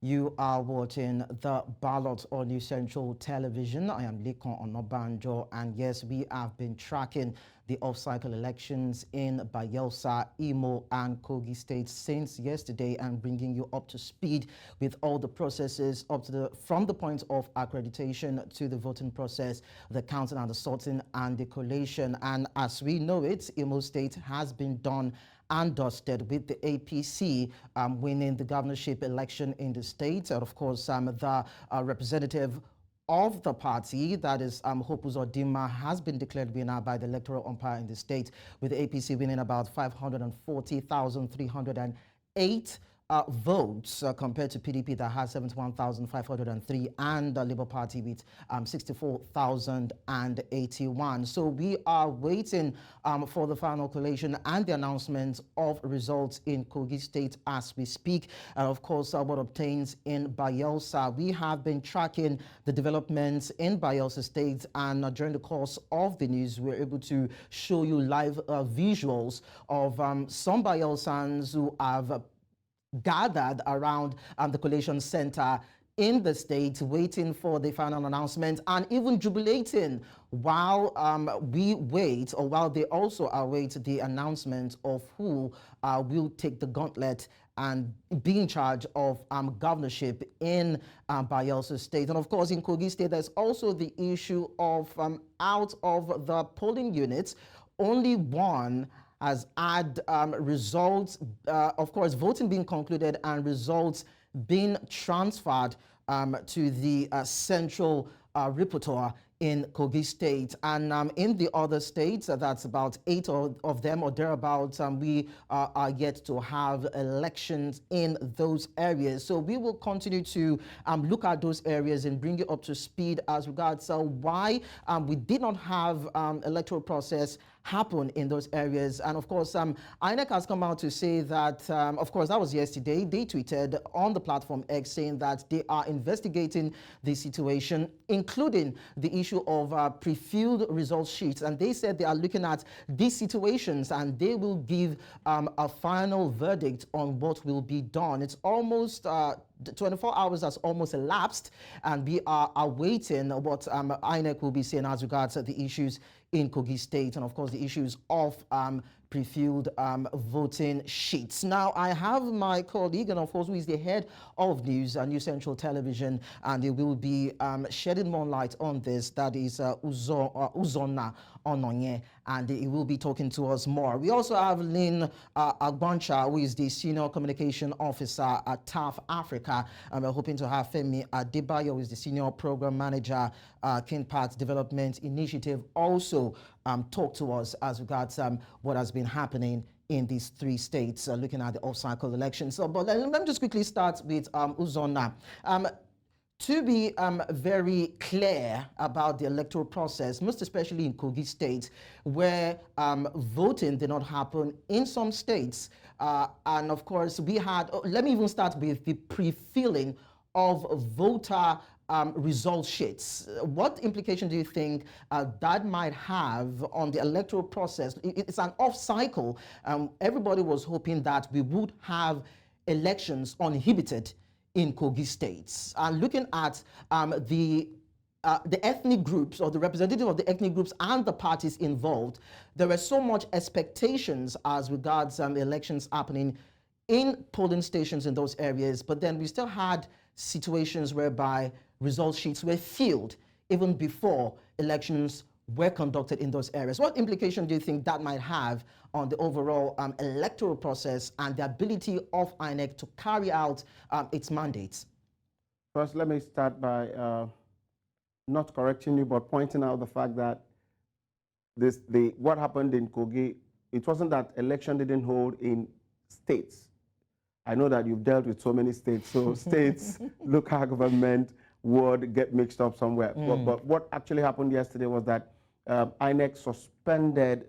You are watching the Ballot on New Central Television. I am Lekan Onabanjo, and yes, we have been tracking the off-cycle elections in Bayelsa, Imo, and Kogi states since yesterday, and bringing you up to speed with all the processes up to from the point of accreditation to the voting process, the counting and the sorting and the collation. And as we know it, Imo State has been done and dusted, with the APC winning the governorship election in the state. And of course, the representative of the party, that is Hope Uzodinma, has been declared winner by the electoral umpire in the state, with the APC winning about 540,308 votes compared to PDP that has 71,503, and the Labour Party with 64,081. So we are waiting for the final collation and the announcement of results in Kogi State as we speak. And of course, what obtains in Bayelsa. We have been tracking the developments in Bayelsa State, and during the course of the news, we're able to show you live visuals of some Bayelsans who have gathered around the collation center in the state, waiting for the final announcement and even jubilating while we wait, or while they also await the announcement of who will take the gauntlet and be in charge of governorship in Bayelsa State. And of course, in Kogi State, there's also the issue of out of the polling units, only one has had results, of course, voting being concluded and results being transferred to the central repertoire in Kogi State. And in the other states, that's about 8 of them or thereabouts, we are yet to have elections in those areas. So we will continue to look at those areas and bring you up to speed as regards why we did not have electoral process happen in those areas. And of course, INEC has come out to say that, of course, that was yesterday. They tweeted on the platform X saying that they are investigating the situation, including the issue of pre-filled result sheets. And they said they are looking at these situations and they will give a final verdict on what will be done. It's almost 24 hours has almost elapsed, and we are awaiting what INEC will be saying as regards the issues in Kogi State, and of course the issues of pre-filled voting sheets. Now, I have my colleague, and of course, who is the head of news, New Central Television, and he will be shedding more light on this. That is Uzonna Ononye, and he will be talking to us more. We also have Lynn Agbancha, who is the Senior Communication Officer at TAF Africa, and we're hoping to have Femi Adebayo, who is the Senior Program Manager, Kinpat Development Initiative, also talk to us as regards what has been happening in these 3 states, looking at the off-cycle elections. So, but let me just quickly start with Uzonna. To be very clear about the electoral process, most especially in Kogi State, where voting did not happen in some states. And of course, we had, let me even start with the pre-filling of voter result sheets. What implication do you think that might have on the electoral process? It's an off-cycle. Everybody was hoping that we would have elections uninhibited in Kogi States. And looking at the ethnic groups, or the representative of the ethnic groups and the parties involved, there were so much expectations as regards elections happening in polling stations in those areas, but then we still had situations whereby result sheets were filled even before elections were conducted in those areas. What implication do you think that might have on the overall electoral process and the ability of INEC to carry out its mandates? First, let me start by not correcting you, but pointing out the fact that what happened in Kogi, it wasn't that election didn't hold in states. I know that you've dealt with so many states, so states, local government would get mixed up somewhere. But what actually happened yesterday was that INEC suspended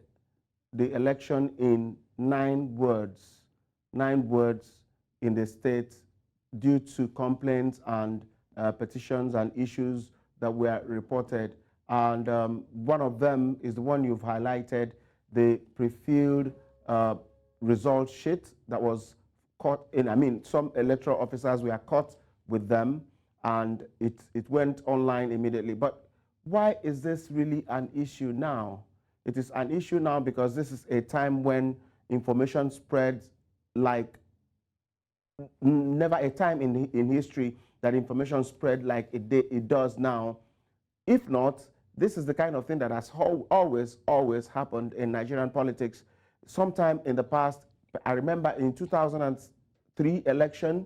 the election in 9 wards in the state due to complaints and petitions and issues that were reported. And one of them is the one you've highlighted, the pre-filled result sheet that was caught in, some electoral officers were caught with them, and it went online immediately. But why is this really an issue now? It is an issue now because this is a time when information spreads like never a time in history that information spread like it does now. If not, this is the kind of thing that has always happened in Nigerian politics. Sometime in the past, I remember in 2003 election,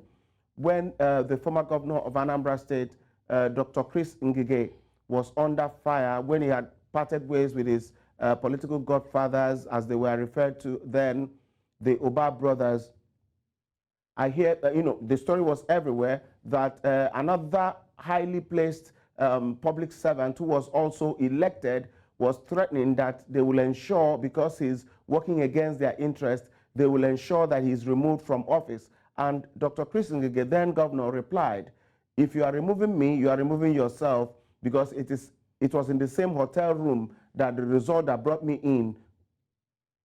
when the former governor of Anambra State, Dr. Chris Ngige, was under fire when he had parted ways with his political godfathers, as they were referred to then, the Oba brothers. I hear, the story was everywhere that another highly placed public servant who was also elected was threatening that they will ensure, because he's working against their interest, they will ensure that he's removed from office. And Dr. Chris Ngige, then governor, replied, if you are removing me, you are removing yourself, because it was in the same hotel room that the result that brought me in,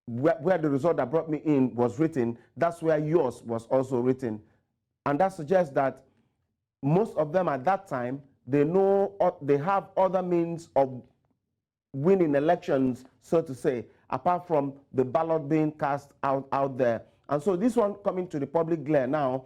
where the result that brought me in was written, that's where yours was also written. And that suggests that most of them at that time, they know they have other means of winning elections, so to say, apart from the ballot being cast out there. And so this one coming to the public glare now,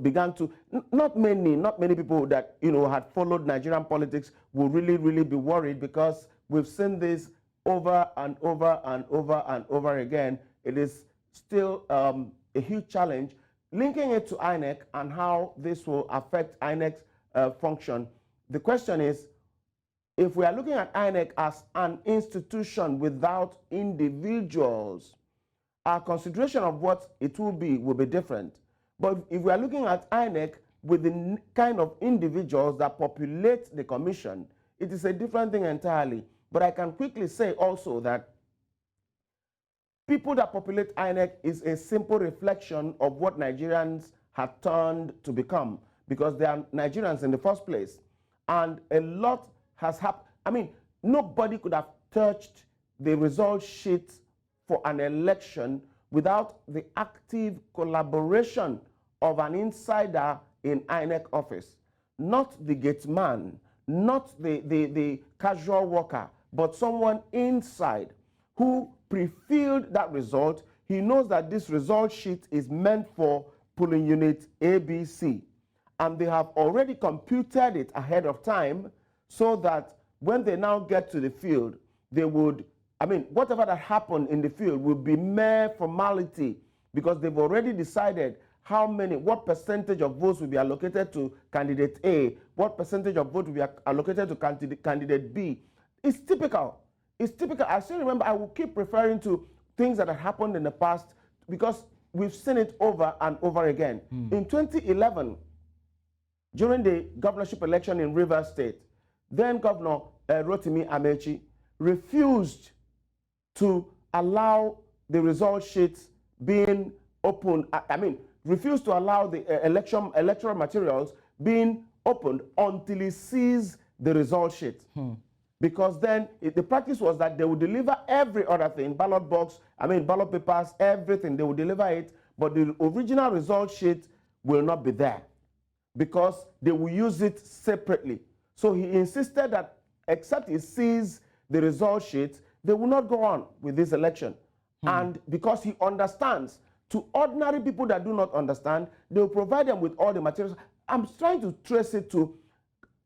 began to, not many people that, had followed Nigerian politics will really be worried, because we've seen this over and over and over and over again. It is still a huge challenge. Linking it to INEC and how this will affect INEC's function, the question is, if we are looking at INEC as an institution without individuals, our consideration of what it will be different. But if we are looking at INEC with the kind of individuals that populate the commission, it is a different thing entirely. But I can quickly say also that people that populate INEC is a simple reflection of what Nigerians have turned to become, because they are Nigerians in the first place. And a lot has happened. Nobody could have touched the result sheet for an election without the active collaboration of an insider in INEC office. Not the gate man, not the casual worker, but someone inside who pre-filled that result. He knows that this result sheet is meant for polling unit ABC, and they have already computed it ahead of time, so that when they now get to the field, they would, whatever that happened in the field will be mere formality, because they've already decided what percentage of votes will be allocated to candidate A, what percentage of votes will be allocated to candidate B. It's typical. It's typical. I still remember, I will keep referring to things that have happened in the past, because we've seen it over and over again. In 2011, during the governorship election in Rivers State, then Governor Rotimi Amechi refused to allow the result sheets being opened, refused to allow the electoral materials being opened until he sees the result sheet. Because then the practice was that they would deliver every other thing, ballot box, ballot papers, everything, they would deliver it, but the original result sheet will not be there, because they will use it separately. So he insisted that except he sees the result sheet, they will not go on with this election. And because he understands, to ordinary people that do not understand, they will provide them with all the materials. I'm trying to trace it to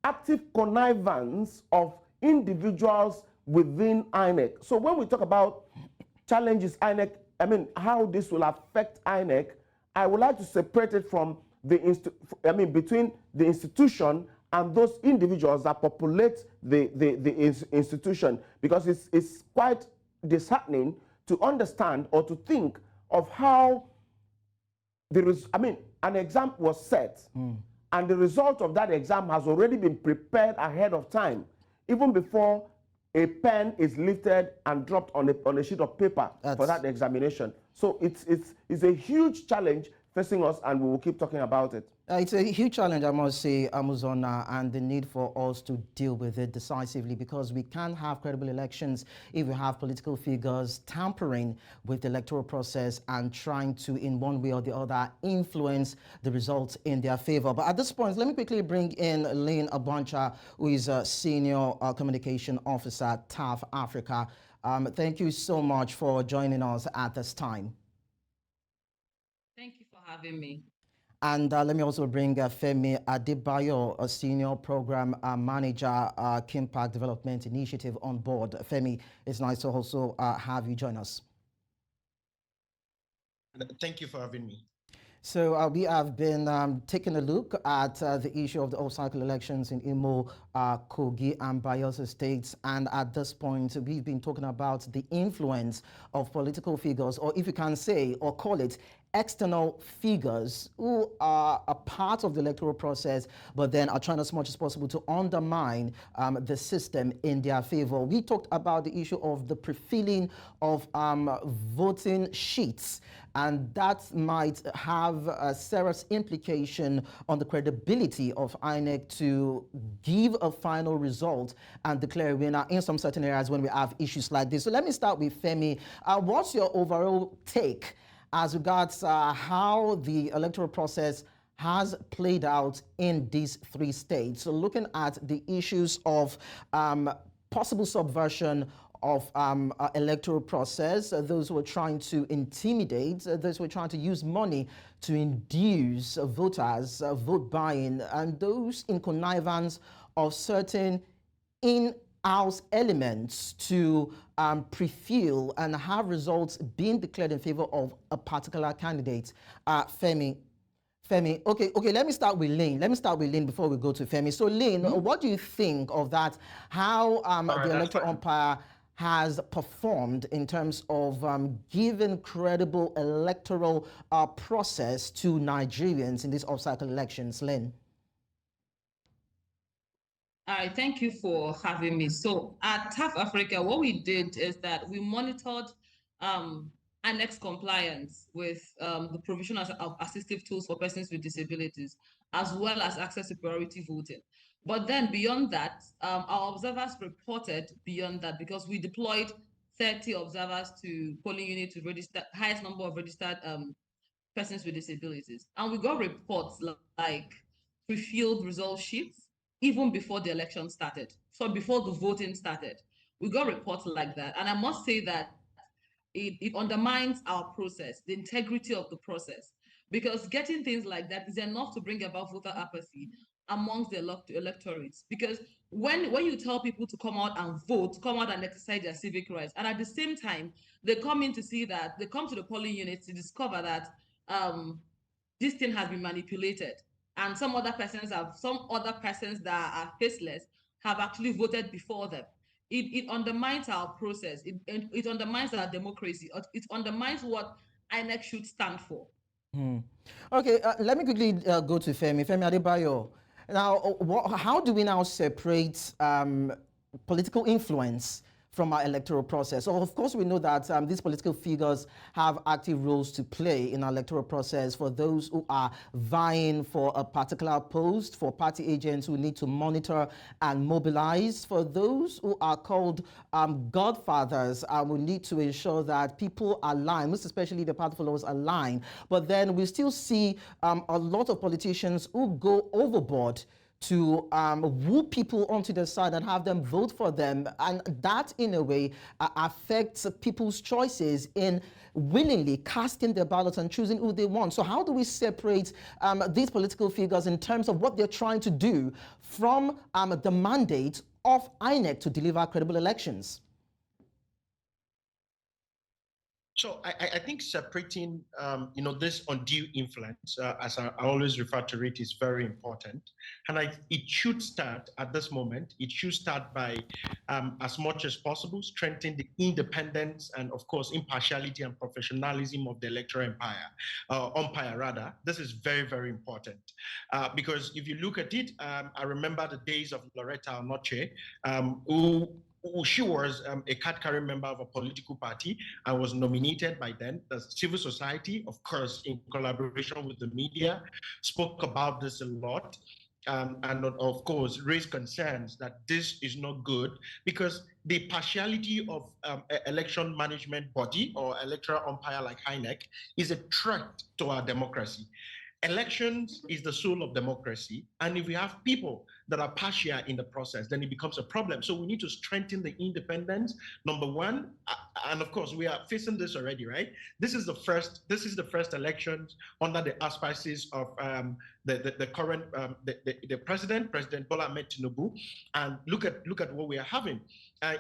active connivance of individuals within INEC. So when we talk about challenges INEC, how this will affect INEC, I would like to separate it from between the institution and those individuals that populate the institution, because it's quite disheartening to understand or to think of how an exam was set, and the result of that exam has already been prepared ahead of time, even before a pen is lifted and dropped on a sheet of paper for that examination. So it's a huge challenge facing us, and we will keep talking about it. It's a huge challenge, I must say, Amazon, and the need for us to deal with it decisively, because we can't have credible elections if we have political figures tampering with the electoral process and trying to, in one way or the other, influence the results in their favor. But at this point, let me quickly bring in Onabanjo, who is a senior communication officer at TAF Africa. Thank you so much for joining us at this time. Thank you for having me. And let me also bring Femi Adebayo, a senior program manager, Kimpact Development Initiative, on board. Femi, it's nice to also have you join us. Thank you for having me. So we have been taking a look at the issue of the off-cycle elections in Imo, Kogi, and Bayelsa states. And at this point, we've been talking about the influence of political figures, or if you can say or call it, external figures who are a part of the electoral process, but then are trying as much as possible to undermine the system in their favor. We talked about the issue of the pre-filling of voting sheets, and that might have a serious implication on the credibility of INEC to give a final result and declare a winner in some certain areas when we have issues like this. So let me start with Femi. What's your overall take as regards how the electoral process has played out in these three states? So looking at the issues of possible subversion of electoral process, those who are trying to intimidate, those who are trying to use money to induce voters, vote buying, and those in connivance of certain in-house elements to pre-fill and have results being declared in favor of a particular candidate. Femi, okay, let me start with Lane. Let me start with Lane before we go to Femi. So Lane, what do you think of that? How the electoral umpire has performed in terms of giving credible electoral process to Nigerians in these off-cycle elections? Lane. All right, thank you for having me. So at TAF Africa, what we did is that we monitored annex compliance with the provision of assistive tools for persons with disabilities, as well as access to priority voting. But then beyond that, our observers reported beyond that, because we deployed 30 observers to polling units to register highest number of registered persons with disabilities. And we got reports like pre-filled result sheets even before the election started. So before the voting started, we got reports like that. And I must say that it undermines our process, the integrity of the process, because getting things like that is enough to bring about voter apathy amongst the electorates. Because when you tell people to come out and vote, come out and exercise their civic rights, and at the same time, they come in to see that, they come to the polling units to discover that this thing has been manipulated, and some other persons that are faceless have actually voted before them. It undermines our process. It undermines our democracy. It undermines what INEC should stand for. Okay, let me quickly go to Femi. Femi Adebayo. Now, how do we now separate political influence from our electoral process? So of course, we know that these political figures have active roles to play in our electoral process for those who are vying for a particular post, for party agents who need to monitor and mobilize, for those who are called godfathers, we need to ensure that people align, most especially the party followers align. But then we still see a lot of politicians who go overboard to woo people onto their side and have them vote for them. And that, in a way, affects people's choices in willingly casting their ballots and choosing who they want. So how do we separate these political figures in terms of what they're trying to do from the mandate of INEC to deliver credible elections? So I think separating, this undue influence, as I always refer to it, is very important. And it should start at this moment. It should start by, as much as possible, strengthening the independence and, of course, impartiality and professionalism of the electoral umpire. This is very, very important. Because if you look at it, I remember the days of Loretta Onoche, who she was a card-carrying member of a political party and was nominated by then. The civil society, of course, in collaboration with the media, spoke about this a lot. And of course, raised concerns that this is not good because the partiality of election management body or electoral umpire like INEC is a threat to our democracy. Elections is the soul of democracy. And if we have people that are partial in the process, then it becomes a problem. So we need to strengthen the independence, number one. And of course, we are facing this already, right? This is the first election under the auspices of the current the president, President Bola Ahmed Tinubu. And look at what we are having.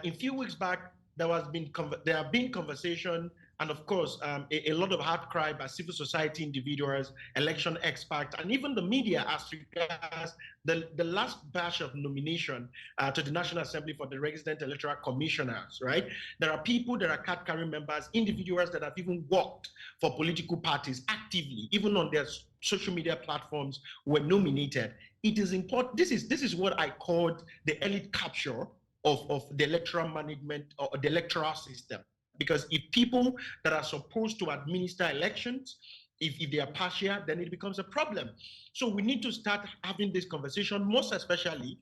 In a few weeks back, there have been conversation and of course, a lot of hard cry by civil society individuals, election experts, and even the media as regards the last batch of nomination to the National Assembly for the resident electoral commissioners, right? There are people that are card-carrying members, individuals that have even worked for political parties actively, even on their social media platforms were nominated. It is important. This is what I called the elite capture of the electoral management or the electoral system. Because if people that are supposed to administer elections, if they are partial, then it becomes a problem. So we need to start having this conversation, most especially,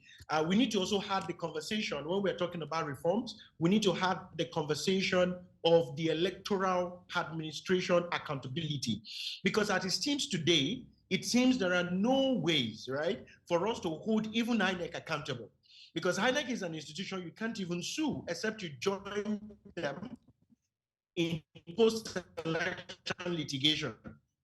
we need to also have the conversation when we're talking about reforms, we need to have the conversation of the electoral administration accountability. Because as it seems today, it seems there are no ways, right, for us to hold even INEC accountable. Because INEC is an institution you can't even sue except you join them in post-election litigation,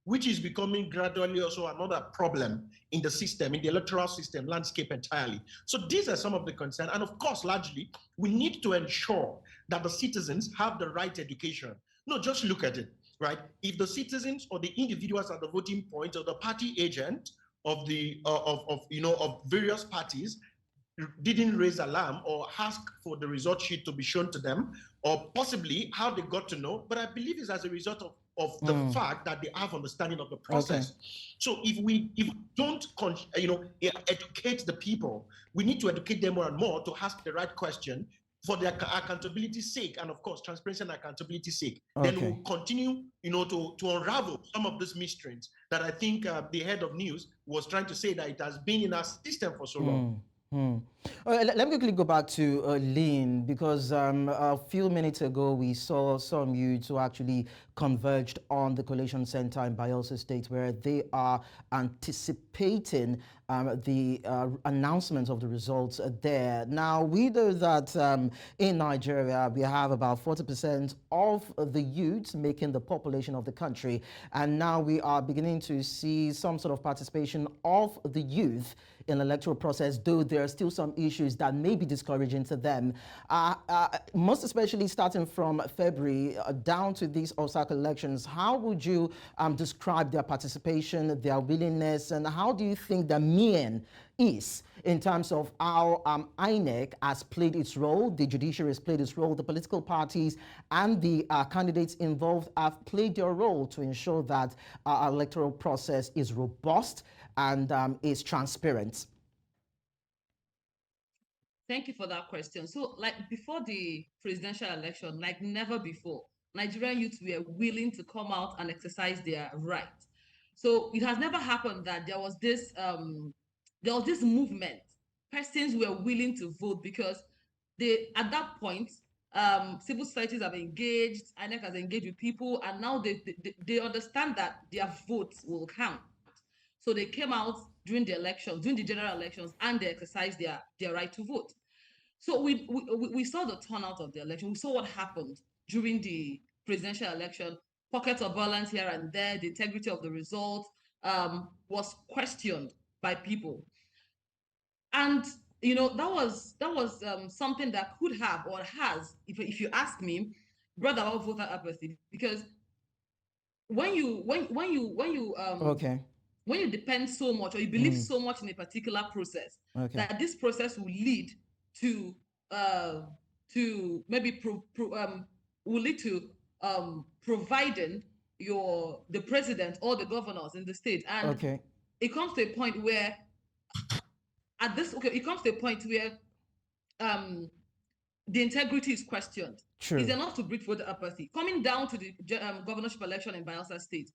which is becoming gradually also another problem in the system, in the electoral system landscape entirely. So these are some of the concerns. And of course, largely, we need to ensure that the citizens have the right education. No, just look at it, right? If the citizens or the individuals at the voting point or the party agent of the of various parties didn't raise alarm or ask for the result sheet to be shown to them, or possibly how they got to know, but I believe it's as a result of the fact that they have understanding of the process. Okay. So if we don't educate the people, we need to educate them more and more to ask the right question for their accountability's sake, and of course transparency and accountability's sake. Okay. Then we'll continue to unravel some of these mysteries that I think the head of news was trying to say that it has been in our system for so long. Let me quickly go back to Lean, because a few minutes ago we saw some youths who actually converged on the collation center in Bayelsa State, where they are anticipating the announcement of the results there. Now, we know that in Nigeria we have about 40% of the youths making the population of the country, and now we are beginning to see some sort of participation of the youth in the electoral process, though there are still some issues that may be discouraging to them. Most especially starting from February down to these Osaka elections, how would you describe their participation, their willingness, and how do you think the mien is in terms of how INEC has played its role, the judiciary has played its role, the political parties and the candidates involved have played their role to ensure that our electoral process is robust and is transparent? Thank you for that question. So, like before the presidential election, like never before, Nigerian youths were willing to come out and exercise their right. So it has never happened that there was this movement. Persons were willing to vote because at that point, civil societies have engaged, INEC has engaged with people, and now they understand that their votes will count. So they came out during the elections, during the general elections, and they exercised their right to vote. So we saw the turnout of the election. We saw what happened during the presidential election. Pockets of violence here and there. The integrity of the result was questioned by people, and that was something that could have or has, if you ask me, brought about voter apathy, because when you when you depend so much or you believe so much in a particular process, that this process will lead to maybe will lead to providing the president or the governors in the state, and it comes to a point where the integrity is questioned. True. It's enough to breed voter apathy. Coming down to the governorship election in Bayelsa State,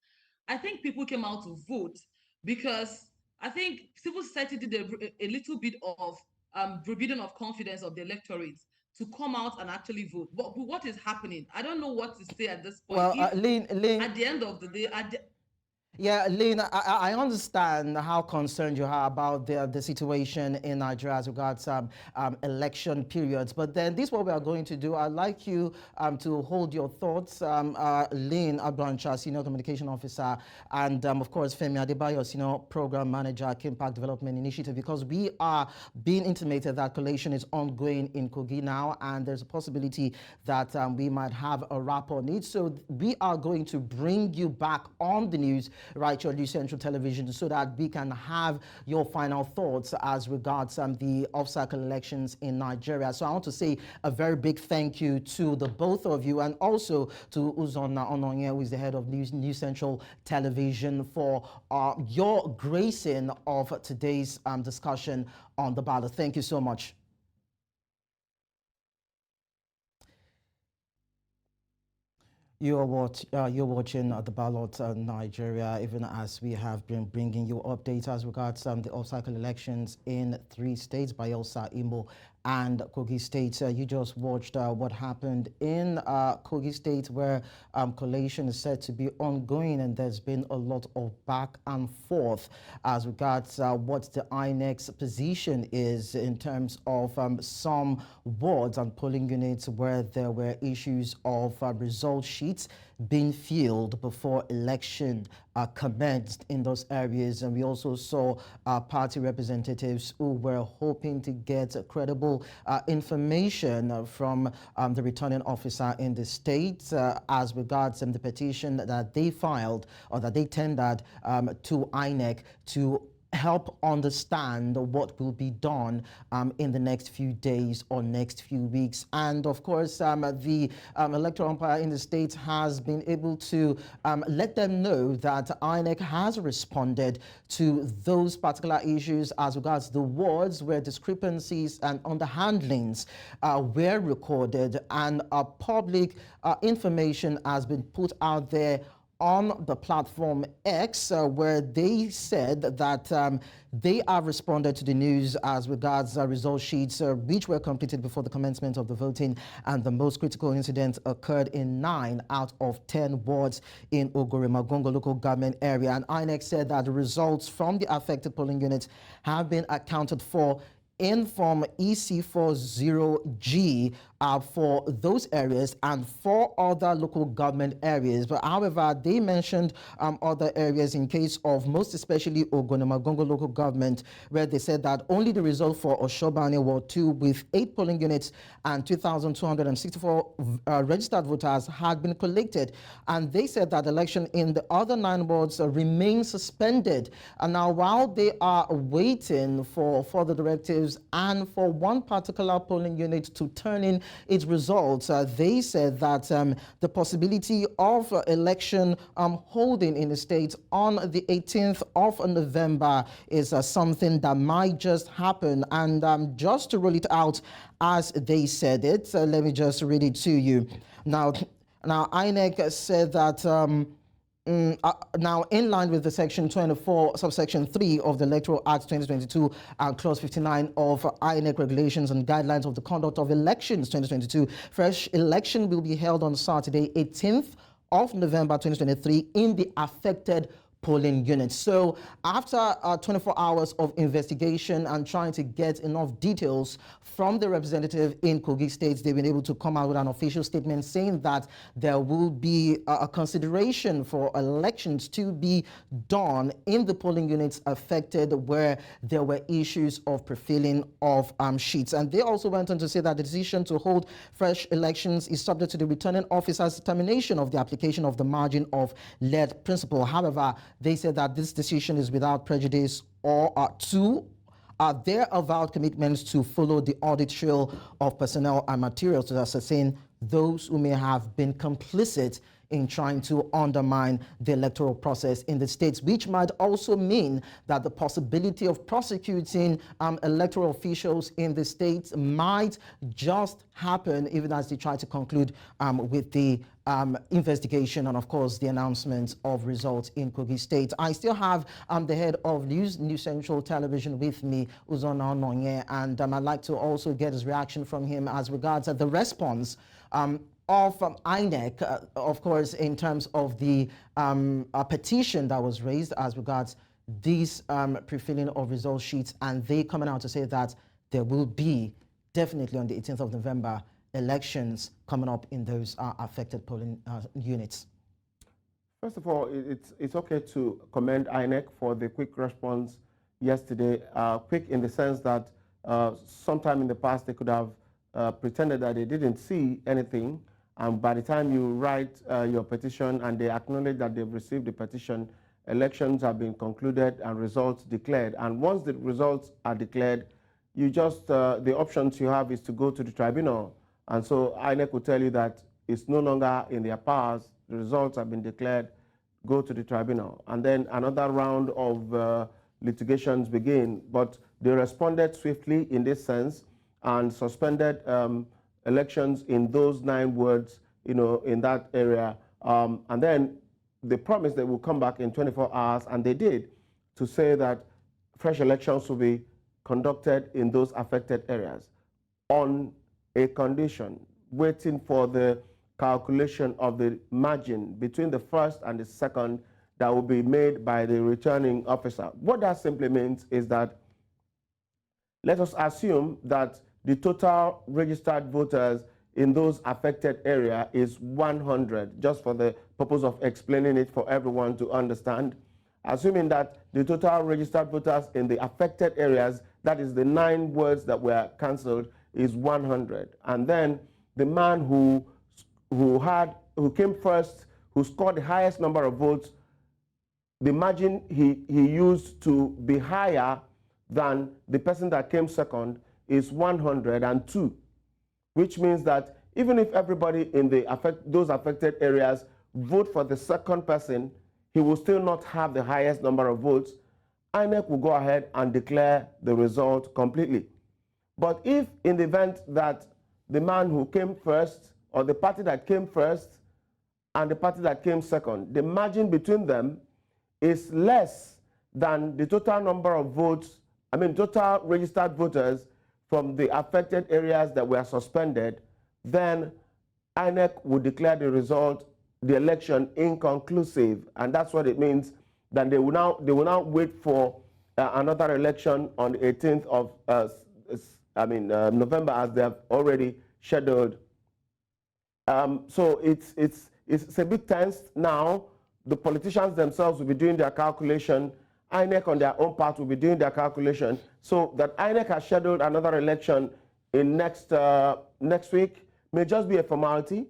I think people came out to vote because I think civil society did a little bit of rebuilding of confidence of the electorate to come out and actually vote. But what is happening? I don't know what to say at this point. Well, Lynn, At the end of the day, yeah, Lynn, I understand how concerned you are about the situation in Nigeria as regards election periods. But then this is what we are going to do. I'd like you to hold your thoughts. Lynn Abrancha, Senior Communication Officer, and of course, Femi Adebayo, Senior Program Manager, Impact Development Initiative, because we are being intimated that collation is ongoing in Kogi now, and there's a possibility that we might have a wrap on it. So we are going to bring you back on the news right here on News Central Television so that we can have your final thoughts as regards the off-cycle elections in Nigeria. So I want to say a very big thank you to the both of you, and also to Uzonna Ononye, who is the head of News Central Television, for your gracing of today's discussion on the ballot. Thank you so much. You're watching the Ballot Nigeria, even as we have been bringing you updates as regards the off-cycle elections in 3 states, Bayelsa, Imo, and Kogi State. You just watched what happened in Kogi State, where collation is said to be ongoing, and there's been a lot of back and forth as regards what the INEC's position is in terms of some wards and polling units where there were issues of result sheets being filled before election commenced in those areas. And we also saw party representatives who were hoping to get credible information from the returning officer in the state as regards the petition that they filed or that they tendered to INEC to help understand what will be done in the next few days or next few weeks. And of course, the electoral umpire in the state has been able to let them know that INEC has responded to those particular issues as regards the wards where discrepancies and underhandlings were recorded, and public information has been put out there on the platform X, where they said that they have responded to the news as regards result sheets which were completed before the commencement of the voting, and the most critical incident occurred in 9 out of 10 wards in Ogoremagongo local government area. And INEC said that the results from the affected polling units have been accounted for in Form EC40G for those areas and 4 other local government areas. But however, they mentioned other areas in case of most especially Ogoremagongo local government, where they said that only the result for Oshobane Ward 2 with 8 polling units and 2,264 registered voters had been collected. And they said that election in the other 9 wards remain suspended. And now, while they are waiting for further directives and for one particular polling unit to turn in its results, they said that the possibility of election holding in the state on the 18th of November is something that might just happen. And just to roll it out as they said it, let me just read it to you. Now INEC said that now, in line with the Section 24, subsection 3 of the Electoral Act 2022 and Clause 59 of INEC Regulations and Guidelines of the Conduct of Elections 2022, fresh election will be held on Saturday, 18th of November 2023 in the affected polling units. So after 24 hours of investigation and trying to get enough details from the representative in Kogi State, they've been able to come out with an official statement saying that there will be a consideration for elections to be done in the polling units affected where there were issues of pre-filling of sheets. And they also went on to say that the decision to hold fresh elections is subject to the returning officer's determination of the application of the margin of lead principle. However, they said that this decision is without prejudice or to their avowed commitments to follow the audit trail of personnel and materials to ascertain those who may have been complicit in trying to undermine the electoral process in the states, which might also mean that the possibility of prosecuting electoral officials in the states might just happen even as they try to conclude with the investigation and, of course, the announcement of results in Kogi State. I still have the head of News Central Television with me, Uzona Ononye, and I'd like to also get his reaction from him as regards the response of INEC, of course, in terms of the petition that was raised as regards these pre-filling of result sheets, and they coming out to say that there will be definitely on the 18th of November elections coming up in those affected polling units. First of all, it's okay to commend INEC for the quick response yesterday. Quick in the sense that sometime in the past they could have pretended that they didn't see anything, and by the time you write your petition and they acknowledge that they've received the petition, elections have been concluded and results declared. And once the results are declared, you just, the options you have is to go to the tribunal. And so INEC will tell you that it's no longer in their powers, the results have been declared, go to the tribunal. And then another round of litigations begin. But they responded swiftly in this sense and suspended elections in those 9 wards, in that area. And then they promised they will come back in 24 hours, and they did, to say that fresh elections will be conducted in those affected areas on a condition, waiting for the calculation of the margin between the first and the second that will be made by the returning officer. What that simply means is that, let us assume that the total registered voters in those affected area is 100, just for the purpose of explaining it for everyone to understand. Assuming that the total registered voters in the affected areas, that is the 9 wards that were cancelled, is 100. And then the man who came first, who scored the highest number of votes, the margin he used to be higher than the person that came second is 102, which means that even if everybody in those affected areas vote for the second person, he will still not have the highest number of votes. INEC will go ahead and declare the result completely. But if in the event that the man who came first, or the party that came first and the party that came second, the margin between them is less than the total number of votes, total registered voters from the affected areas that were suspended, then INEC would declare the result, the election, inconclusive. And that's what it means. Then they will now wait for another election on the 18th of November, as they have already scheduled. So it's a bit tense now. The politicians themselves will be doing their calculation. INEC on their own part will be doing their calculation. So that INEC has scheduled another election in next week may just be a formality.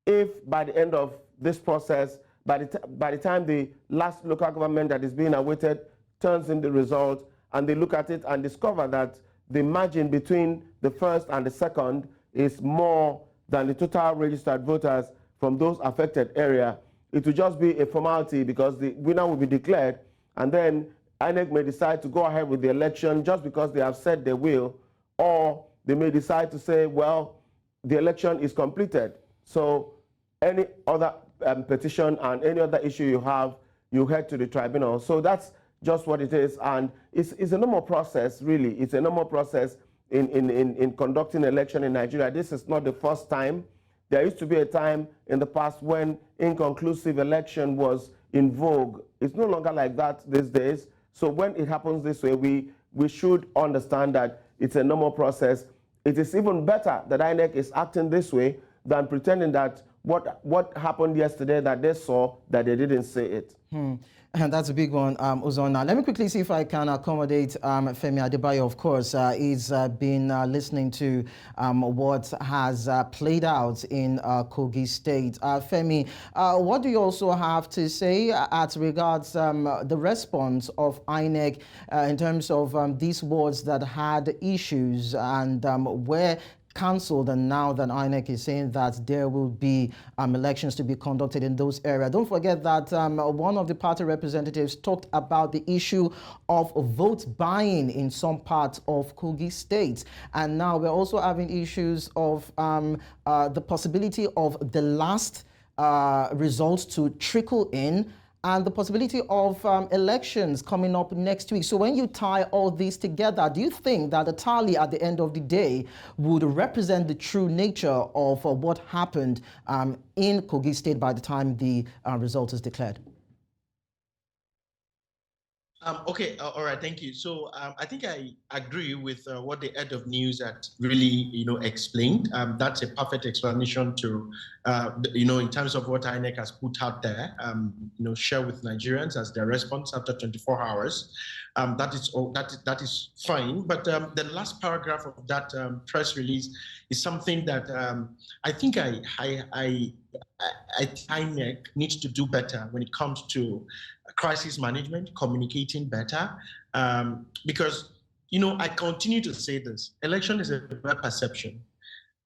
If by the end of this process, by the time the last local government that is being awaited turns in the result, and they look at it and discover that the margin between the first and the second is more than the total registered voters from those affected area, it will just be a formality because the winner will be declared, and then INEC may decide to go ahead with the election just because they have said they will, or they may decide to say, well, the election is completed. So any other petition and any other issue you have, you head to the tribunal. So that's just what it is, and it's a normal process, really. It's a normal process in conducting election in Nigeria. This is not the first time. There used to be a time in the past when inconclusive election was in vogue. It's no longer like that these days. So when it happens this way, we should understand that it's a normal process. It is even better that INEC is acting this way than pretending that what happened yesterday that they saw, that they didn't say it. And that's a big one, Uzona. Let me quickly see if I can accommodate Femi Adebayo. Of course, he's been listening to what has played out in Kogi State. Femi, what do you also have to say as regards the response of INEC in terms of these wards that had issues, and where cancelled, and now that INEC is saying that there will be elections to be conducted in those areas. Don't forget that one of the party representatives talked about the issue of vote buying in some parts of Kogi State. And now we're also having issues of the possibility of the last results to trickle in, and the possibility of elections coming up next week. So when you tie all these together, do you think that the tally at the end of the day would represent the true nature of what happened in Kogi State by the time the result is declared? Okay, all right, thank you. So I think I agree with what the head of news had really, explained. That's a perfect explanation to, in terms of what INEC has put out there, share with Nigerians as their response after 24 hours. That is fine. But the last paragraph of that press release is something that I think INEC needs to do better when it comes to crisis management, communicating better, because, I continue to say this, election is a perception.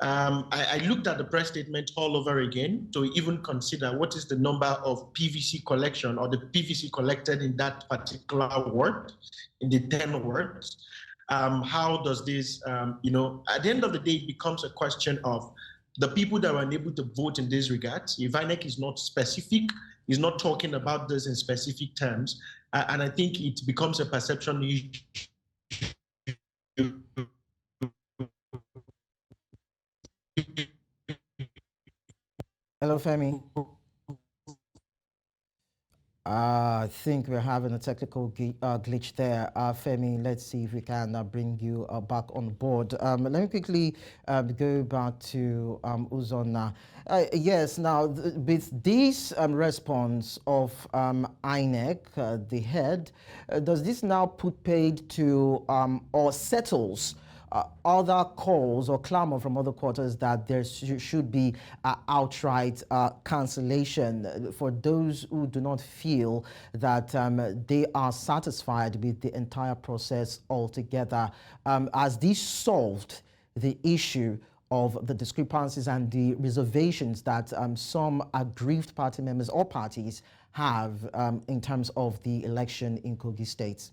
I looked at the press statement all over again to even consider what is the number of PVC collection or the PVC collected in that particular ward, in the 10 wards. How does this, at the end of the day, it becomes a question of the people that were unable to vote in this regard. If INEC is not specific, is not talking about this in specific terms, and I think it becomes a perception issue. Hello, Femi. I think we're having a technical glitch there. Femi, let's see if we can bring you back on board. Let me quickly go back to Uzonna. Yes, now with this response of INEC, the head, does this now put paid to or settles other calls or clamor from other quarters that there should be outright cancellation for those who do not feel that they are satisfied with the entire process altogether? Has this solved the issue of the discrepancies and the reservations that some aggrieved party members or parties have in terms of the election in Kogi State?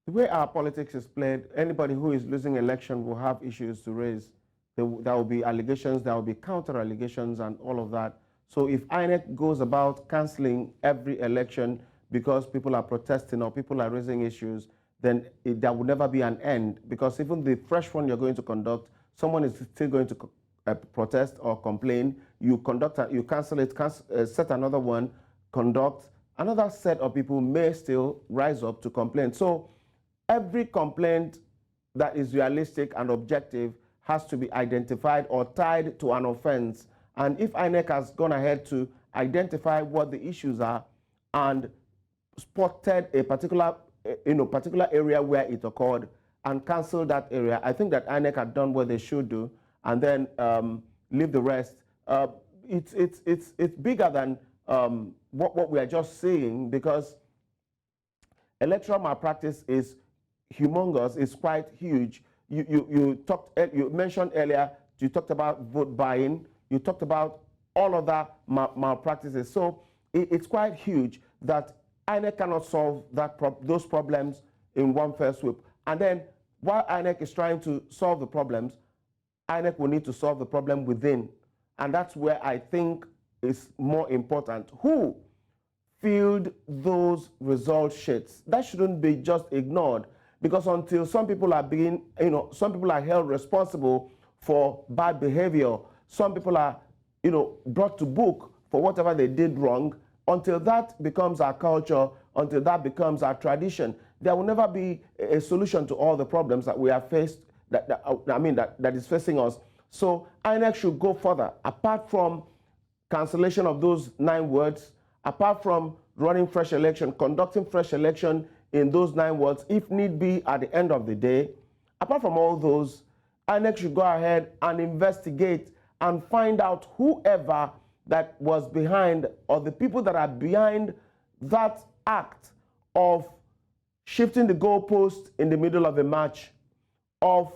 The way our politics is played, anybody who is losing election will have issues to raise. There will be allegations, there will be counter allegations and all of that. So if INEC goes about cancelling every election because people are protesting or people are raising issues, then there will never be an end, because even the fresh one you're going to conduct, someone is still going to protest or complain. You cancel it, set another one, conduct. Another set of people may still rise up to complain. So every complaint that is realistic and objective has to be identified or tied to an offense. And if INEC has gone ahead to identify what the issues are and spotted a particular area where it occurred and canceled that area, I think that INEC had done what they should do, and then leave the rest. It's bigger than what we are just seeing, because electoral malpractice is humongous, it's quite huge. You mentioned earlier, you talked about vote buying, you talked about all other malpractices. So it's quite huge that INEC cannot solve those problems in one fell swoop. And then while INEC is trying to solve the problems, INEC will need to solve the problem within. And that's where I think is more important. Who filled those result sheets? That shouldn't be just ignored, because until some people are some people are held responsible for bad behavior, some people are, brought to book for whatever they did wrong, until that becomes our culture, until that becomes our tradition, there will never be a solution to all the problems that we are faced, that is facing us. So INEC should go further, apart from cancellation of those 9 words, apart from running fresh election, conducting fresh election in those 9 wards, if need be, at the end of the day. Apart from all those, INEC should go ahead and investigate and find out whoever that was behind, or the people that are behind that act of shifting the goalpost in the middle of a match, of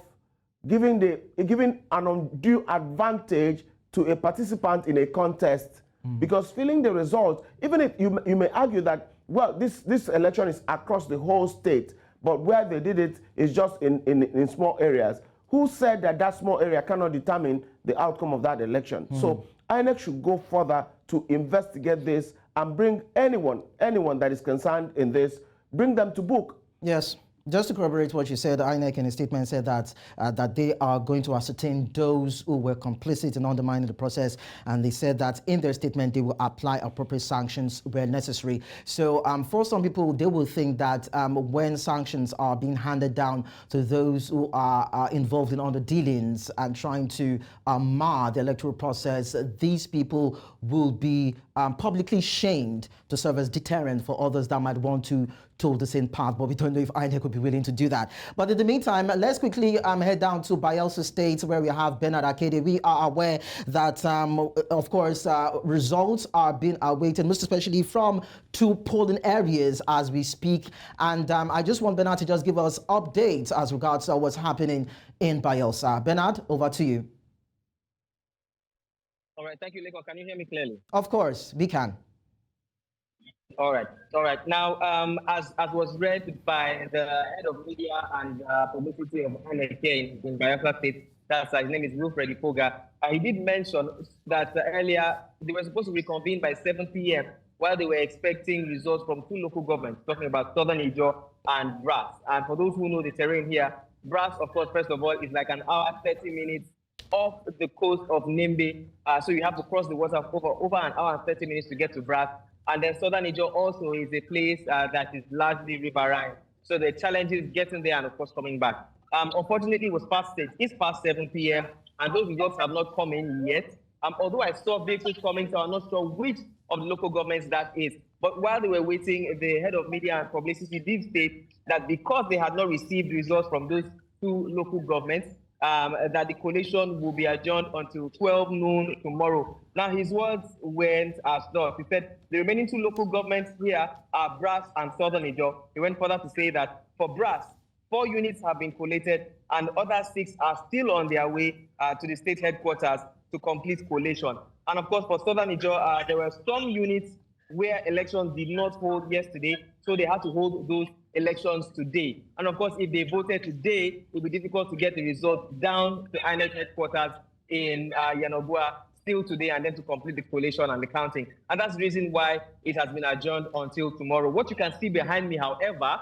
giving an undue advantage to a participant in a contest, because feeling the result, even if you may argue that, well, this election is across the whole state, but where they did it is just in small areas. Who said that small area cannot determine the outcome of that election? So INEC should go further to investigate this and bring anyone that is concerned in this, bring them to book. Yes. Just to corroborate what you said, INEC in a statement said that they are going to ascertain those who were complicit in undermining the process, and they said that in their statement they will apply appropriate sanctions where necessary. So for some people, they will think that when sanctions are being handed down to those who are involved in other dealings and trying to mar the electoral process, these people will be publicly shamed to serve as deterrent for others that might want to toe the same path, but we don't know if INEC would be willing to do that. But in the meantime, let's quickly head down to Bayelsa State, where we have Bernard Akede. We are aware that, of course, results are being awaited, most especially from 2 polling areas as we speak. And I just want Bernard to just give us updates as regards to what's happening in Bayelsa. Bernard, over to you. All right, thank you, Lekan. Can you hear me clearly? Of course, we can. All right. Now, as was read by the head of media and publicity of INEC in Bayelsa State, his name is Wilfred Ipoga, he did mention that earlier they were supposed to reconvene by 7 p.m. while they were expecting results from 2 local governments, talking about Southern Ijo and Brass. And for those who know the terrain here, Brass, of course, first of all, is like an hour, 30 minutes off the coast of Nimbe. So you have to cross the water over an hour and 30 minutes to get to Brass. And then Southern Ijo also is a place that is largely riverine. So the challenge is getting there and, of course, coming back. Unfortunately, it's past 7 p.m. and those results have not come in yet. Although I saw vehicles coming, so I'm not sure which of the local governments that is. But while they were waiting, the head of media and publicity did state that because they had not received results from those 2 local governments, that the collation will be adjourned until 12 noon tomorrow. Now, his words went as thus. He said, the remaining 2 local governments here are Brass and Southern Ijo. He went further to say that for Brass, 4 units have been collated and other 6 are still on their way to the state headquarters to complete collation. And of course, for Southern Ijo, there were some units where elections did not hold yesterday, so they had to hold those elections today. And of course, if they voted today, it would be difficult to get the results down to INEC headquarters in Yanobua still today, and then to complete the collation and the counting. And that's the reason why it has been adjourned until tomorrow. What you can see behind me, however,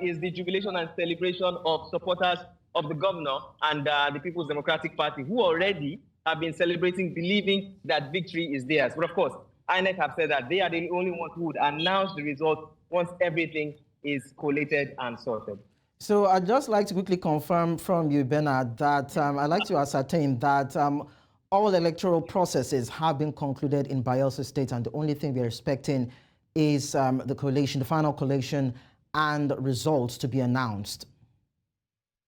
is the jubilation and celebration of supporters of the governor and the People's Democratic Party, who already have been celebrating, believing that victory is theirs. But of course, INEC have said that they are the only ones who would announce the result once everything is collated and sorted. So I'd just like to quickly confirm from you, Bernard, that I'd like to ascertain that all electoral processes have been concluded in Bayelsa State, and the only thing we're expecting is the collation, the final collation, and results to be announced.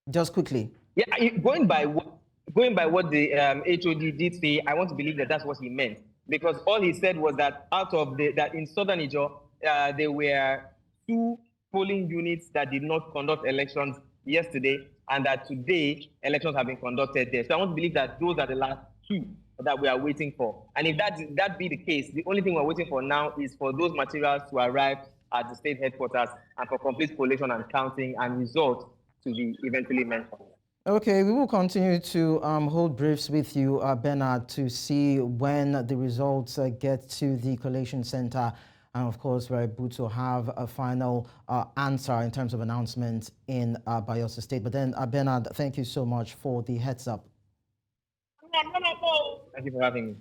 Just quickly. Yeah, going by what the HOD did say, I want to believe that that's what he meant, because all he said was that that in Southern Ijo, there were 2 polling units that did not conduct elections yesterday, and that today elections have been conducted there. So I want to believe that those are the last 2 that we are waiting for. And if that be the case, the only thing we're waiting for now is for those materials to arrive at the state headquarters and for complete collation and counting and results to be eventually mentioned. Okay, we will continue to hold briefs with you, Bernard, to see when the results get to the collation center. And of course, we're able to have a final answer in terms of announcements in Bayelsa State. But then, Bernard, thank you so much for the heads up. Thank you for having me.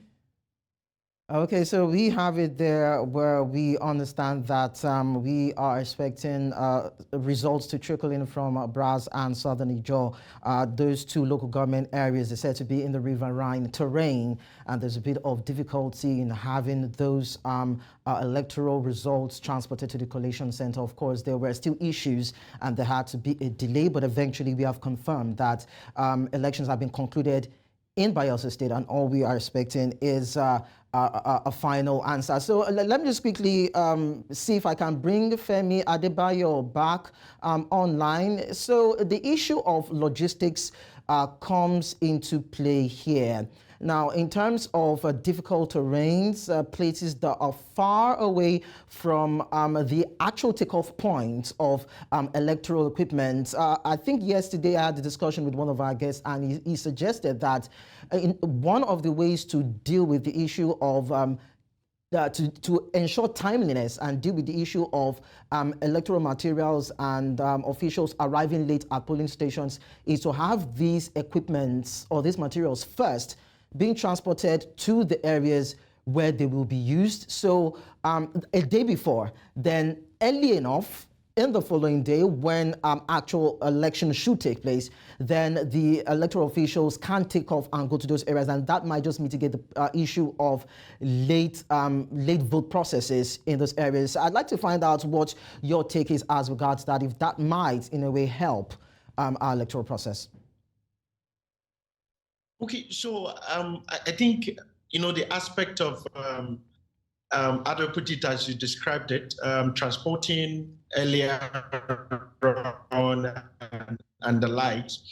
Okay, so we have it there where we understand that we are expecting results to trickle in from Brass and Southern Ijo. Those 2 local government areas are said to be in the riverine terrain, and there's a bit of difficulty in having those electoral results transported to the collation center. Of course, there were still issues and there had to be a delay, but eventually we have confirmed that elections have been concluded in Bayelsa State, and all we are expecting is a final answer. So let me just quickly see if I can bring Femi Adebayo back online. So the issue of logistics comes into play here. Now, in terms of difficult terrains, places that are far away from the actual takeoff point of electoral equipment, I think yesterday I had a discussion with one of our guests, and he suggested that one of the ways to deal with the issue of to ensure timeliness and deal with the issue of electoral materials and officials arriving late at polling stations is to have these equipments or these materials first being transported to the areas where they will be used. So a day before, then early enough in the following day when actual election should take place, then the electoral officials can take off and go to those areas, and that might just mitigate the issue of late vote processes in those areas. I'd like to find out what your take is as regards that, if that might in a way help our electoral process. Okay, so I think, the aspect of, how do I put it as you described it, transporting earlier on and the likes.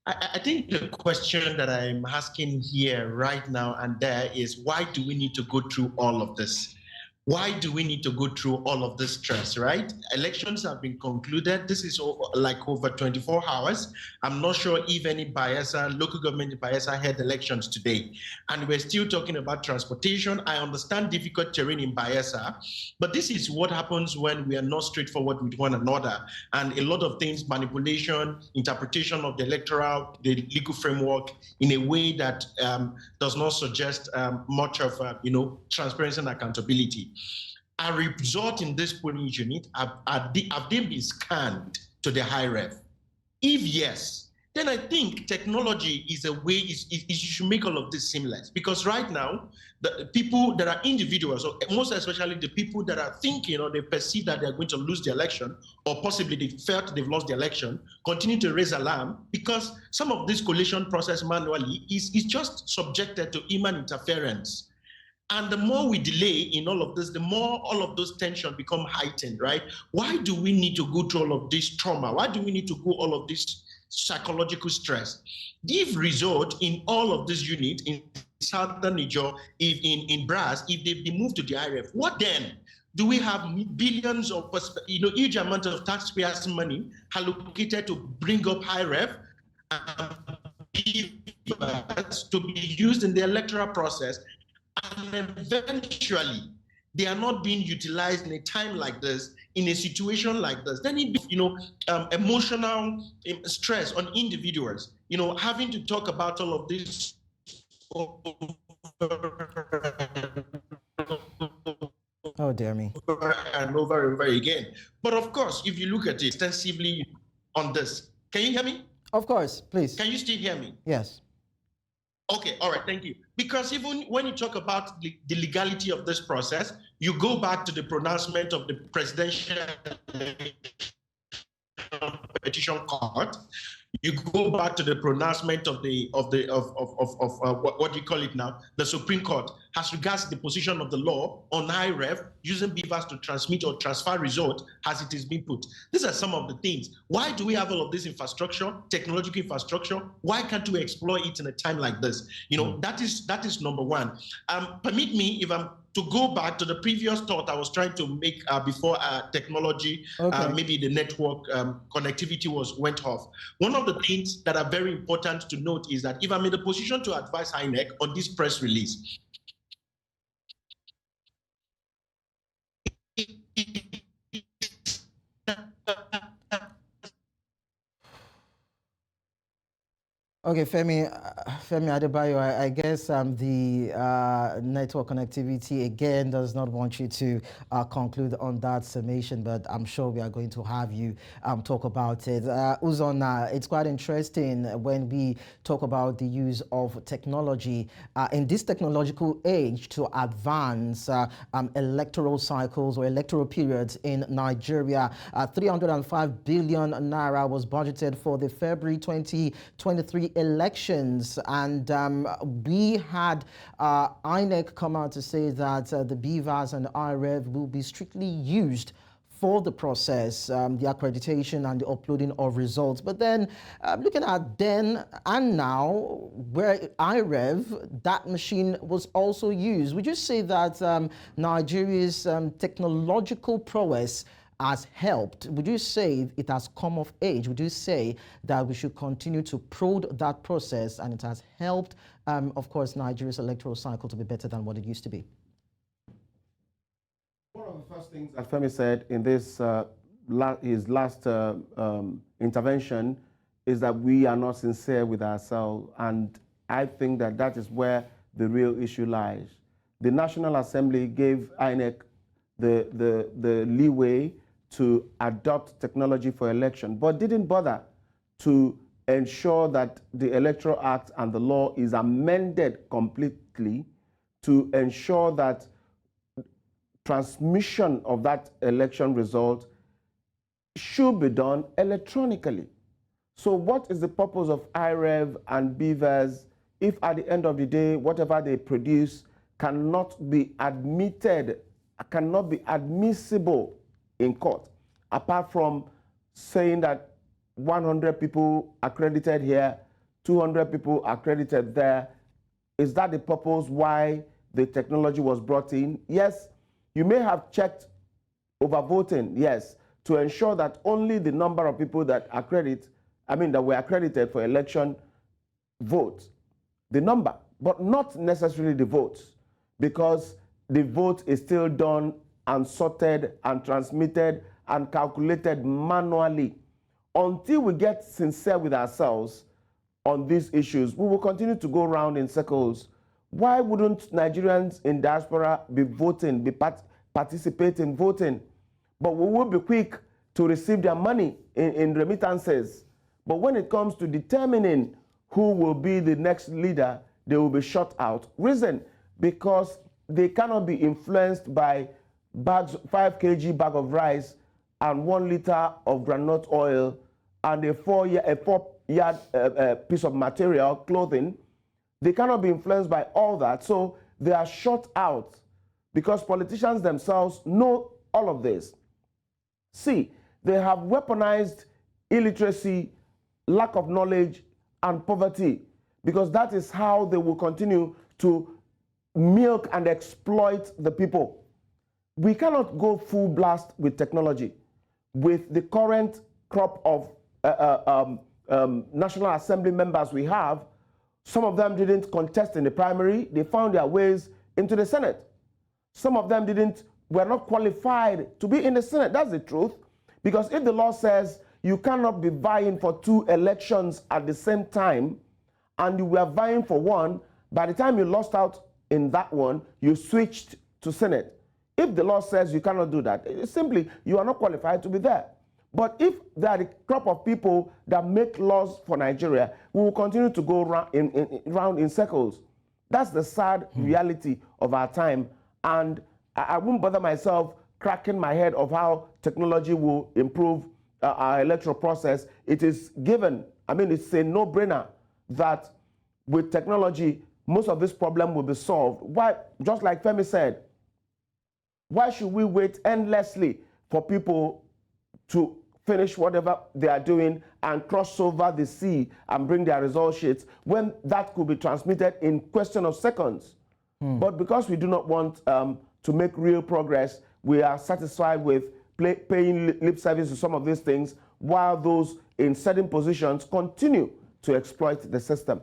I think the question that I'm asking here right now and there is, why do we need to go through all of this? Why do we need to go through all of this stress, right? Elections have been concluded. This is like over 24 hours. I'm not sure if any local government in Bayelsa had elections today. And we're still talking about transportation. I understand difficult terrain in Bayelsa, but this is what happens when we are not straightforward with one another. And a lot of things, manipulation, interpretation of the legal framework in a way that does not suggest much of, transparency and accountability. A result in this polling unit, have they been scanned to the high ref? If yes, then I think technology is a way, you should make all of this seamless. Because right now, the people that are individuals, or most especially the people that are thinking or they perceive that they're going to lose the election, or possibly they felt they've lost the election, continue to raise alarm because some of this collation process manually is just subjected to human interference. And the more we delay in all of this, the more all of those tensions become heightened, right? Why do we need to go through all of this trauma? Why do we need to go all of this psychological stress? If result in all of this unit in Southern Niger, if in Brass, if they've been moved to the IRF, what then? Do we have billions of, huge amount of taxpayers' money allocated to bring up IRF to be used in the electoral process? And eventually, they are not being utilized in a time like this, in a situation like this. Then it, emotional stress on individuals. Having to talk about all of this Oh dear me. over and over again. But of course, if you look at it extensively on this, can you hear me? Of course, please. Can you still hear me? Yes. Okay, all right, thank you. Because even when you talk about the legality of this process, you go back to the pronouncement of the Presidential Petition Court. You go back to the pronouncement of what do you call it now? The Supreme Court as regards the position of the law on IREF using beavers to transmit or transfer result as it is being put. These are some of the things. Why do we have all of this infrastructure, technological infrastructure? Why can't we exploit it in a time like this? That is number one. Permit me, if I'm to go back to the previous thought I was trying to make before technology, okay. maybe the network connectivity went off. One of the things that are very important to note is that if I'm in the position to advise INEC on this press release, Okay, Femi Adebayo, I guess the network connectivity again does not want you to conclude on that summation, but I'm sure we are going to have you talk about it. Uzon, it's quite interesting when we talk about the use of technology in this technological age to advance electoral cycles or electoral periods in Nigeria. 305 billion naira was budgeted for the February 2023 elections, and we had INEC come out to say that the beavers and IREV will be strictly used for the process, the accreditation and the uploading of results. But then looking at then and now, where IREV, that machine was also used, would you say that Nigeria's technological prowess has helped? Would you say it has come of age? Would you say that we should continue to prod that process and it has helped, of course, Nigeria's electoral cycle to be better than what it used to be? One of the first things that Femi said in this his last intervention is that we are not sincere with ourselves, and I think that that is where the real issue lies. The National Assembly gave INEC the leeway to adopt technology for election, but didn't bother to ensure that the Electoral Act and the law is amended completely to ensure that transmission of that election result should be done electronically. So what is the purpose of IREV and BVAS if at the end of the day, whatever they produce cannot be admitted, cannot be admissible in court, apart from saying that 100 people accredited here, 200 people accredited there? Is that the purpose why the technology was brought in? Yes, you may have checked overvoting, yes, to ensure that only the number of people that that were accredited for election vote, the number, but not necessarily the votes, because the vote is still done and sorted and transmitted and calculated manually. Until we get sincere with ourselves on these issues, we will continue to go around in circles. Why wouldn't Nigerians in diaspora be voting, participate in voting? But we will be quick to receive their money in remittances. But when it comes to determining who will be the next leader, they will be shut out. Reason, because they cannot be influenced by 5 kg bag of rice and 1 liter of groundnut oil and a 4-yard piece of material, clothing. They cannot be influenced by all that. So they are shut out because politicians themselves know all of this. See, they have weaponized illiteracy, lack of knowledge, and poverty, because that is how they will continue to milk and exploit the people. We cannot go full blast with technology. With the current crop of National Assembly members we have, some of them didn't contest in the primary. They found their ways into the Senate. Some of them were not qualified to be in the Senate. That's the truth. Because if the law says you cannot be vying for 2 elections at the same time, and you were vying for one, by the time you lost out in that one, you switched to Senate. If the law says you cannot do that, it's simply you are not qualified to be there. But if there are the crop of people that make laws for Nigeria, we will continue to go round in circles. That's the sad reality of our time. And I won't bother myself cracking my head of how technology will improve our electoral process. It is given, it's a no-brainer that with technology, most of this problem will be solved. Why, just like Femi said, why should we wait endlessly for people to finish whatever they are doing and cross over the sea and bring their result sheets when that could be transmitted in question of seconds? But because we do not want to make real progress, we are satisfied with paying lip service to some of these things while those in certain positions continue to exploit the system.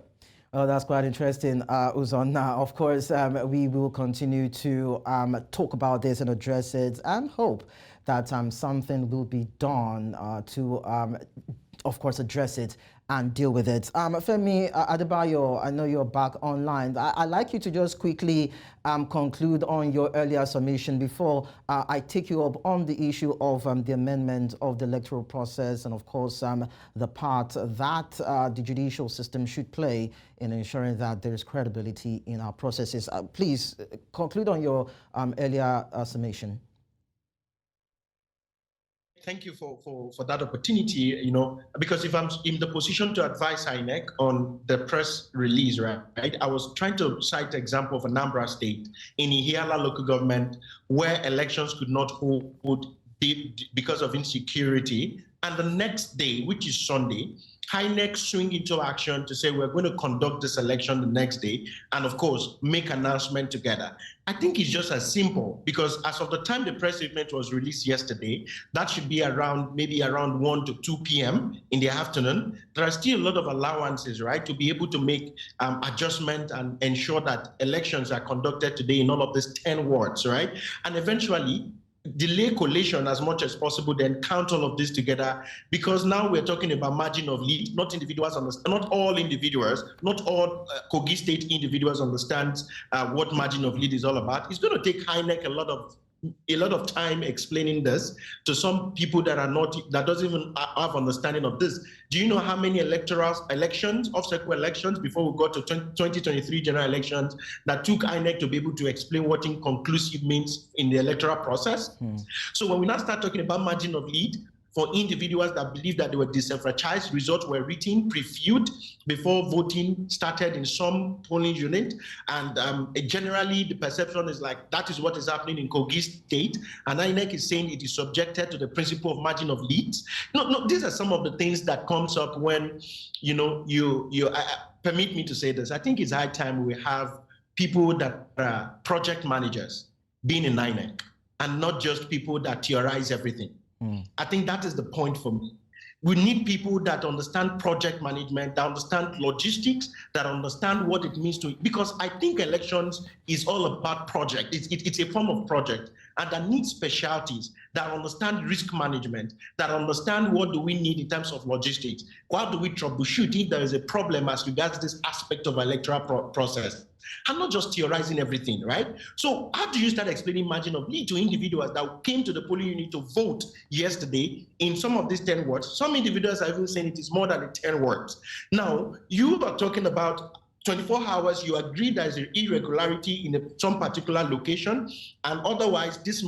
Oh, that's quite interesting, Uzon. Now, of course, we will continue to talk about this and address it and hope that something will be done to, of course, address it and deal with it. Femi Adebayo, I know you're back online. I'd like you to just quickly conclude on your earlier summation before I take you up on the issue of the amendment of the electoral process and, of course, the part that the judicial system should play in ensuring that there is credibility in our processes. Please conclude on your earlier summation. Thank you for that opportunity, because if I'm in the position to advise INEC on the press release, right, I was trying to cite the example of Anambra State in Ihiala local government where elections could not hold because of insecurity, and the next day, which is Sunday, INEC swing into action to say we're going to conduct this election the next day, and of course make announcement together. I think it's just as simple, because as of the time the press statement was released yesterday, that should be maybe around 1 to 2 p.m. in the afternoon. There are still a lot of allowances, right, to be able to make adjustment and ensure that elections are conducted today in all of these 10 wards, right, and eventually delay collation as much as possible, then count all of this together, because now we're talking about margin of lead. Not all individuals, not all Kogi State individuals understand what margin of lead is all about. It's going to take INEC a lot of time explaining this to some people that doesn't even have understanding of this. Do you know how many elections, off-cycle elections, before we got to 2023 general elections, that took INEC to be able to explain what inconclusive means in the electoral process? So when we now start talking about margin of lead for individuals that believe that they were disenfranchised, results were written, previewed before voting started in some polling unit, and generally the perception is like that is what is happening in Kogi State, and INEC is saying it is subjected to the principle of margin of leads. No, these are some of the things that comes up when, permit me to say this. I think it's high time we have people that are project managers being in INEC, and not just people that theorize everything. I think that is the point for me. We need people that understand project management, that understand logistics, that understand what it means to, because I think elections is all about project. It's a form of project, and that needs specialties, that understand risk management, that understand what do we need in terms of logistics. How do we troubleshoot if there is a problem as regards this aspect of electoral process? I'm not just theorizing everything, right? So how do you start explaining margin of lead to individuals that came to the polling unit to vote yesterday in some of these 10 wards? Some individuals are even saying it is more than the 10 wards. Now, you are talking about 24 hours, you agree there is an irregularity in some particular location, and otherwise, this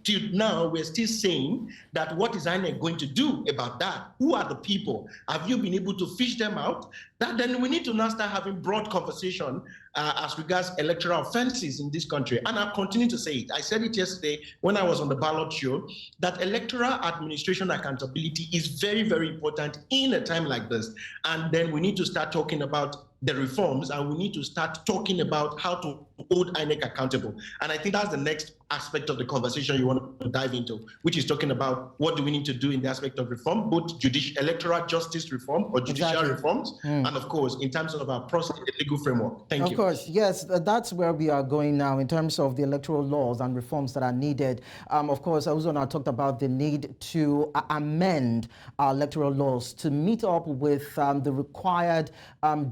till now, we're still saying that what is INEC going to do about that? Who are the people? Have you been able to fish them out? Then we need to now start having broad conversation as regards electoral offenses in this country. And I'll continue to say it. I said it yesterday when I was on the Ballot show, that electoral administration accountability is very, very important in a time like this. And then we need to start talking about the reforms, and we need to start talking about how to hold INEC accountable. And I think that's the next aspect of the conversation you want to dive into, which is talking about what do we need to do in the aspect of reform, both electoral justice reform or judicial reforms, and of course, in terms of our process, the legal framework. Thank you. Of course, yes, that's where we are going now in terms of the electoral laws and reforms that are needed. Of course, I also now talked about the need to amend our electoral laws to meet up with the required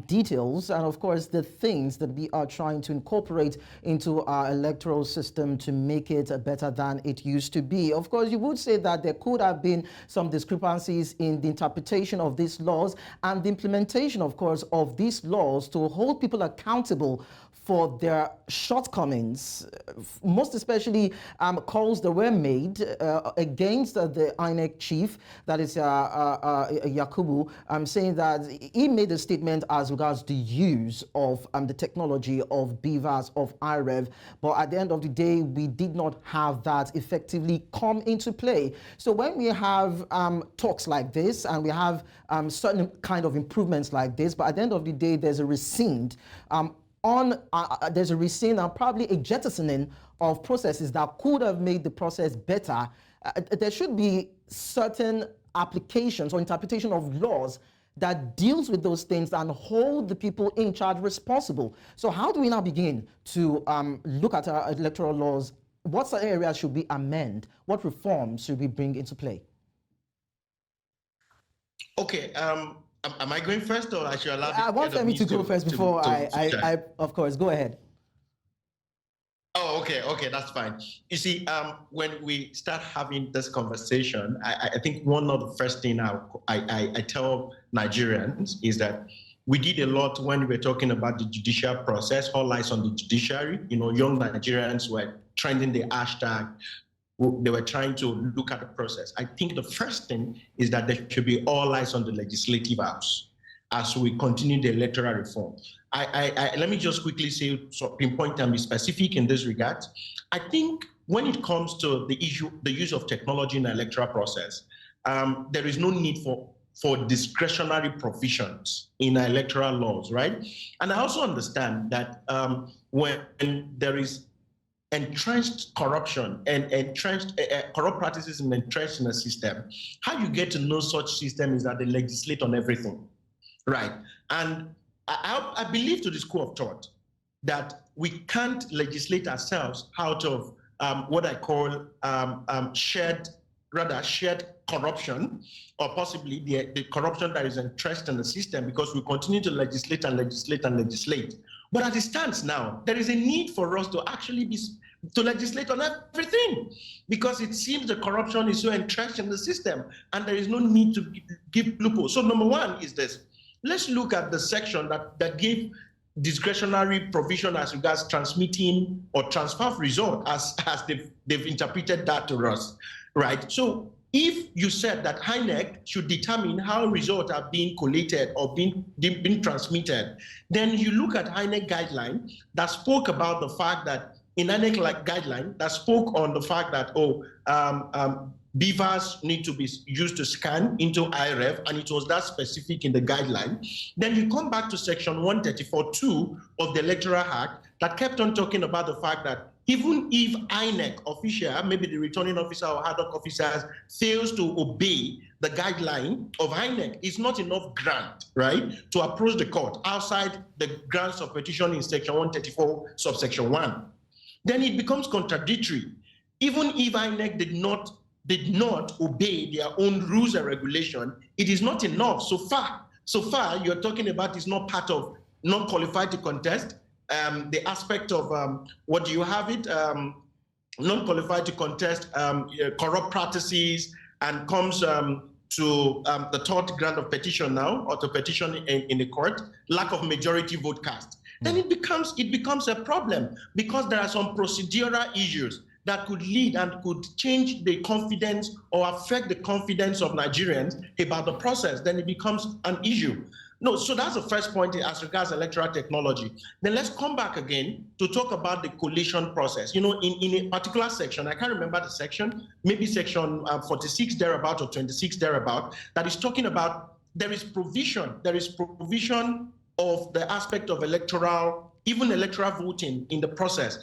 details and, of course, the things that we are trying to incorporate into our electoral system to make it better than it used to be. Of course, you would say that there could have been some discrepancies in the interpretation of these laws and the implementation, of course, of these laws to hold people accountable for their shortcomings, most especially calls that were made against the INEC chief, that is Yakubu, saying that he made a statement as regards the use of the technology of BVAS, of IREV, but at the end of the day, we did not have that effectively come into play. So when we have talks like this and we have certain kind of improvements like this, but at the end of the day, there's a rescind there's a rescind and probably a jettisoning of processes that could have made the process better. There should be certain applications or interpretation of laws that deals with those things and hold the people in charge responsible. So how do we now begin to look at our electoral laws? What areas should we amend? What reforms should we bring into play? Okay. Am I going first, or I should allow? I want Femi to go first before I, of course, go ahead. Oh, okay, that's fine. You see, when we start having this conversation, I think one of the first thing I tell Nigerians is that we did a lot when we were talking about the judicial process, all eyes on the judiciary. You know, young Nigerians were trending the hashtag. They were trying to look at the process. I think the first thing is that there should be all eyes on the legislative house as we continue the electoral reform. Let me just quickly say, pinpoint and be specific in this regard. I think when it comes to the use of technology in the electoral process, there is no need for discretionary provisions in our electoral laws, right? And I also understand that when there is entrenched corruption and entrenched corrupt practices and entrenched in a system, how you get to know such system is that they legislate on everything, right? And I believe to the school of thought that we can't legislate ourselves out of what I call shared corruption, or possibly the corruption that is entrenched in the system, because we continue to legislate and legislate and legislate. But as it stands now, there is a need for us to actually to legislate on everything, because it seems the corruption is so entrenched in the system and there is no need to give loopholes. So number one is this. Let's look at the section that gave discretionary provision as regards transmitting or transfer of result as they've interpreted that to us, right? So if you said that INEC should determine how results are being collated or being transmitted, then you look at INEC guideline that spoke about the fact that in INEC guideline that spoke on the fact that beavers need to be used to scan into IRF, and it was that specific in the guideline. Then you come back to section 134(2) of the Electoral Act that kept on talking about the fact that even if INEC official, maybe the returning officer or ad hoc officers, fails to obey the guideline of INEC, it's not enough grant, right, to approach the court outside the grants of petition in section 134, subsection 1. Then it becomes contradictory. Even if INEC did not obey their own rules and regulation, it is not enough. So far, you're talking about is not part of not qualified to contest. The aspect of what do you have it? Non-qualified to contest, corrupt practices, and comes to the third grant of petition now, or to petition in the court, lack of majority vote cast. Then it becomes a problem, because there are some procedural issues that could lead and could change the confidence or affect the confidence of Nigerians about the process. Then it becomes an issue. No, so that's the first point as regards electoral technology. Then let's come back again to talk about the collation process. You know, in a particular section, I can't remember the section, maybe section 46 thereabout or 26 thereabout, that is talking about there is provision of the aspect of even electoral voting in the process.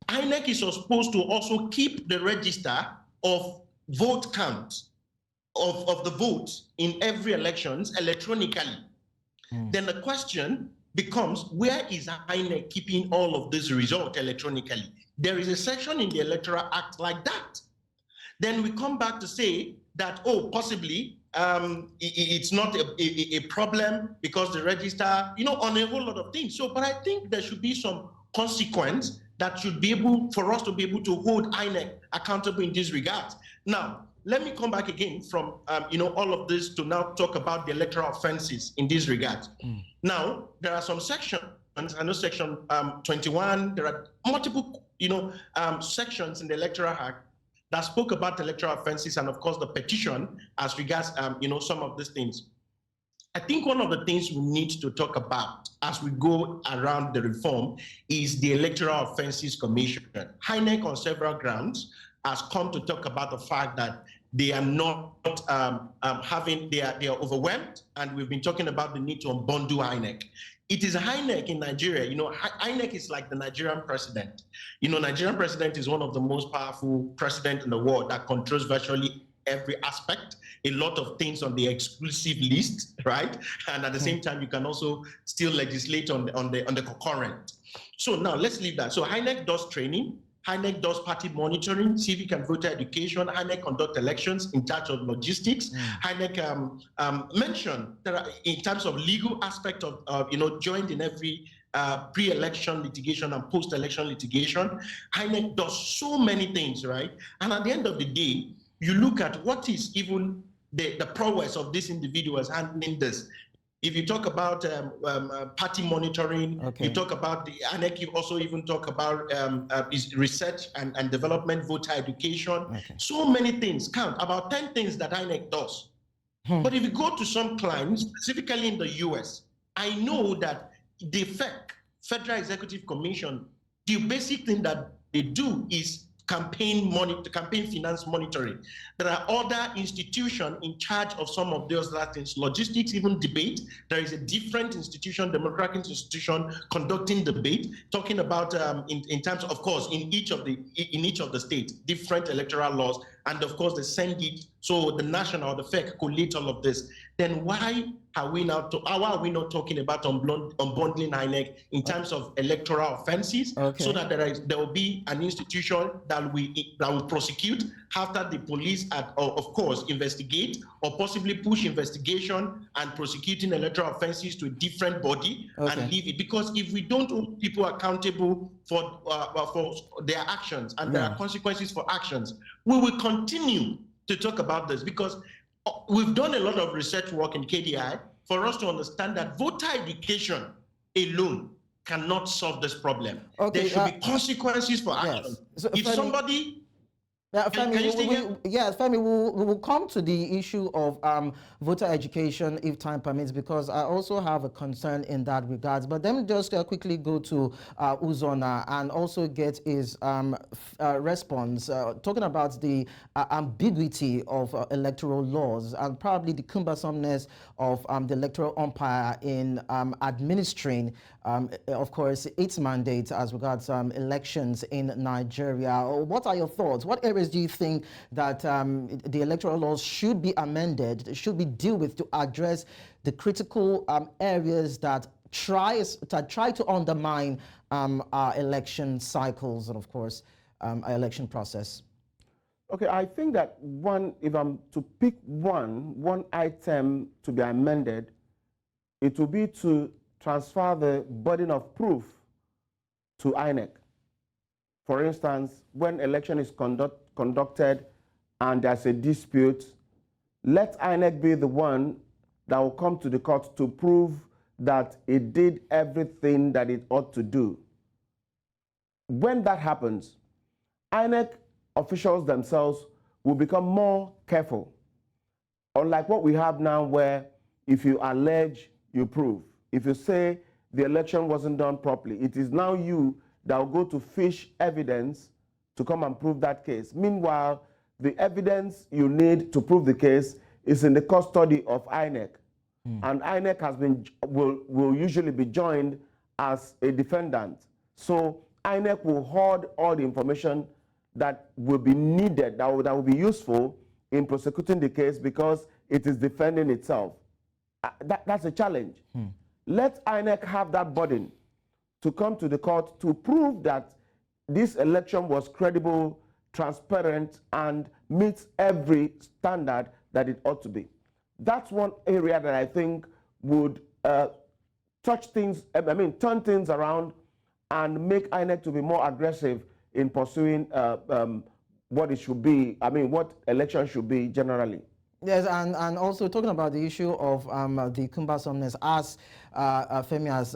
INEC is supposed to also keep the register of vote count of the votes in every elections electronically. Then the question becomes, where is INEC keeping all of this result electronically? There is a section in the Electoral Act like that. Then we come back to say that, possibly it's not a problem because the register, on a whole lot of things. So, but I think there should be some consequence that should be able for us to be able to hold INEC accountable in this regard. Now, let me come back again from all of this to now talk about the electoral offenses in this regard. Now, there are some sections. I know section 21. There are multiple sections in the Electoral Act that spoke about electoral offenses, and of course the petition as regards some of these things. I think one of the things we need to talk about as we go around the reform is the Electoral Offenses Commission. INEC, on several grounds, has come to talk about the fact that they are not they are overwhelmed, and we've been talking about the need to unbundle INEC. It is INEC in Nigeria. INEC is like the Nigerian president. Nigerian president is one of the most powerful presidents in the world that controls virtually every aspect, a lot of things on the exclusive list, right? And at the same time, you can also still legislate on the concurrent. So now let's leave that. So INEC does training. INEC does party monitoring, civic and voter education. INEC conduct elections in charge of logistics. INEC mentioned that in terms of legal aspect of joined in every pre-election litigation and post-election litigation. INEC does so many things, right? And at the end of the day, you look at what is even the prowess of these individuals handling this. If you talk about party monitoring, you talk about the INEC, you also even talk about research and development, voter education. So many things count, about 10 things that INEC does. But if you go to some clients, specifically in the US, I know that the FEC, Federal Executive Commission, the basic thing that they do is campaign finance monitoring. There are other institutions in charge of some of those things, logistics, even debate. There is a different institution, democratic institution, conducting debate, talking about in terms of course in each of the states, different electoral laws, and of course they send it so the national, the FEC collate all of this. Then why are we not talking about unbundling INEC in terms of electoral offenses, so that there will be an institution that will prosecute after the police of course investigate or possibly push investigation and prosecuting electoral offenses to a different body and leave it? Because if we don't hold people accountable for their actions and there are consequences for actions, we will continue to talk about this, because we've done a lot of research work in KDI for us to understand that voter education alone cannot solve this problem. There should be consequences for action. So, if somebody... Femi, Femi, we will come to the issue of voter education if time permits, because I also have a concern in that regards. But then just quickly go to Uzona and also get his response, talking about the ambiguity of electoral laws and probably the cumbersomeness of the electoral umpire in administering, of course, its mandate as regards elections in Nigeria. What are your thoughts? What areas do you think that the electoral laws should be amended, should be dealt with to address the critical areas that try to undermine our election cycles and, of course, our election process? Okay, I think that if I'm to pick one item to be amended, it will be to transfer the burden of proof to INEC. For instance, when election is conducted and there's a dispute, let INEC be the one that will come to the court to prove that it did everything that it ought to do. When that happens, INEC officials themselves will become more careful. Unlike what we have now, where if you allege, you prove. If you say the election wasn't done properly, it is now you that will go to fish evidence to come and prove that case. Meanwhile, the evidence you need to prove the case is in the custody of INEC. And INEC will usually be joined as a defendant. So INEC will hoard all the information that will be needed, that will be useful in prosecuting the case, because it is defending itself. That's a challenge. Let INEC have that burden to come to the court to prove that this election was credible, transparent, and meets every standard that it ought to be. That's one area that I think would turn things around and make INEC to be more aggressive in pursuing what it should be, what election should be generally. Yes, and also talking about the issue of the cumbersomeness, as Femi has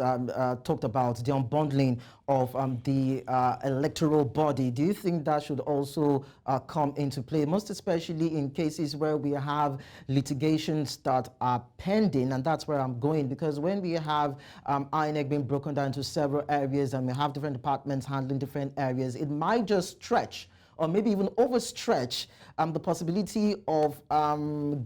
talked about, the unbundling of the electoral body. Do you think that should also come into play, most especially in cases where we have litigations that are pending? And that's where I'm going, because when we have INEC being broken down into several areas and we have different departments handling different areas, it might just stretch or maybe even overstretch the possibility of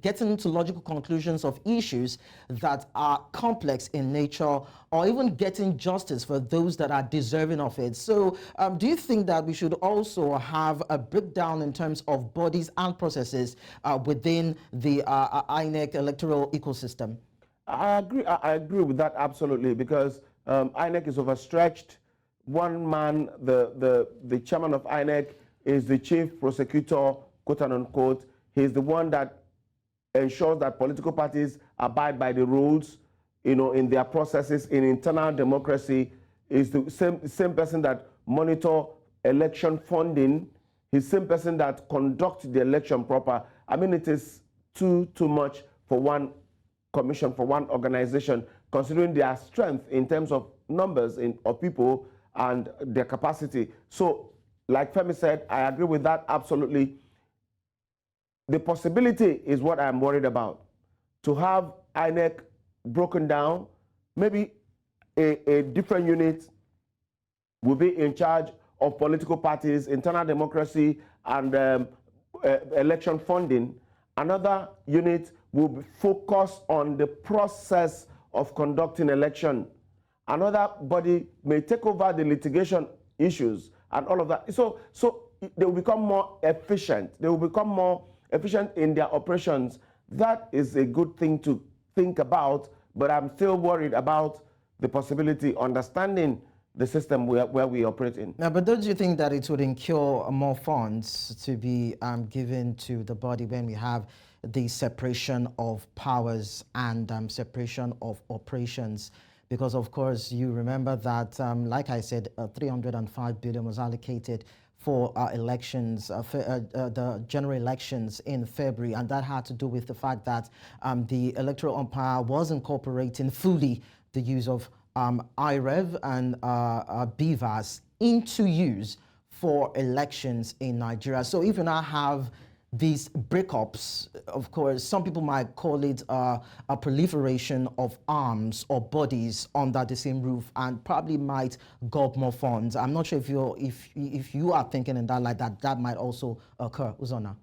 getting to logical conclusions of issues that are complex in nature, or even getting justice for those that are deserving of it. So do you think that we should also have a breakdown in terms of bodies and processes within the INEC electoral ecosystem? I agree with that absolutely, because INEC is overstretched. One man, the chairman of INEC, is the chief prosecutor, quote unquote. He's the one that ensures that political parties abide by the rules, in their processes. In internal democracy, is the same person that monitor election funding. He's the same person that conducts the election proper. It is too much for one commission, for one organization, considering their strength in terms of numbers of people and their capacity. So, like Femi said, I agree with that absolutely. The possibility is what I'm worried about. To have INEC broken down, maybe a different unit will be in charge of political parties, internal democracy, and election funding. Another unit will be focused on the process of conducting election. Another body may take over the litigation issues and all of that. So they will become more efficient. They will become more efficient in their operations. That is a good thing to think about, but I'm still worried about the possibility, understanding the system where we operate in. Now, but don't you think that it would incur more funds to be given to the body when we have the separation of powers and separation of operations? Because, of course, you remember that, like I said, 305 billion was allocated for elections, the general elections in February, and that had to do with the fact that the electoral umpire was incorporating fully the use of IREV and BVAS into use for elections in Nigeria. So if you now have these breakups, of course, some people might call it a proliferation of arms or bodies under the same roof, and probably might gulp more funds. I'm not sure if you are thinking in that like that might also occur. Uzona.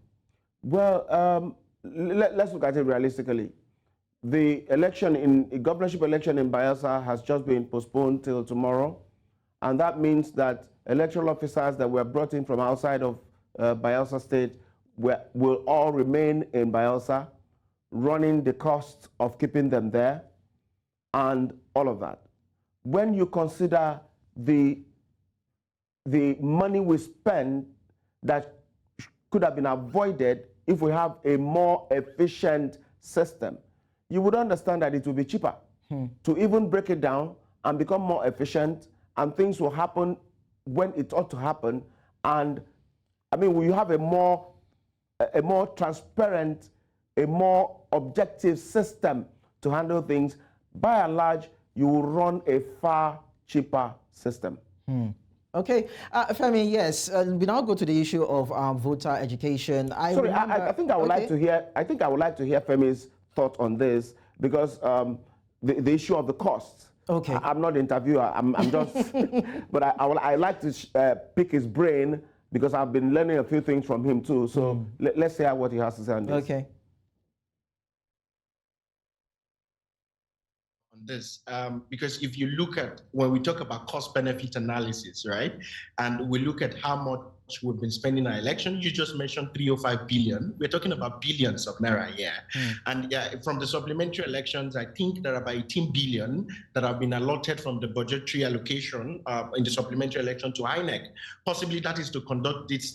Well, let's look at it realistically. The governorship election in Bayelsa has just been postponed till tomorrow, and that means that electoral officers that were brought in from outside of Bayelsa State will all remain in Bayelsa, running the cost of keeping them there, and all of that. When you consider the money we spend that could have been avoided if we have a more efficient system, you would understand that it will be cheaper to even break it down and become more efficient, and things will happen when it ought to happen. And I mean, we have a more transparent, a more objective system to handle things. By and large, you will run a far cheaper system. Okay, Femi, yes, we now go to the issue of voter education. I think I would like to hear. I think I would like to hear Femi's thought on this, because the issue of the cost. Okay. I'm not the interviewer. I'm just, but I like to pick his brain, because I've been learning a few things from him too. So let's hear what he has to say on this. Okay. This because if you look at, when we talk about cost benefit analysis, right, and we look at how much we've been spending on election, you just mentioned 305 billion. We're talking about billions of naira here. And yeah, from the supplementary elections, I think there are about 18 billion that have been allotted from the budgetary allocation in the supplementary election to INEC. Possibly that is to conduct these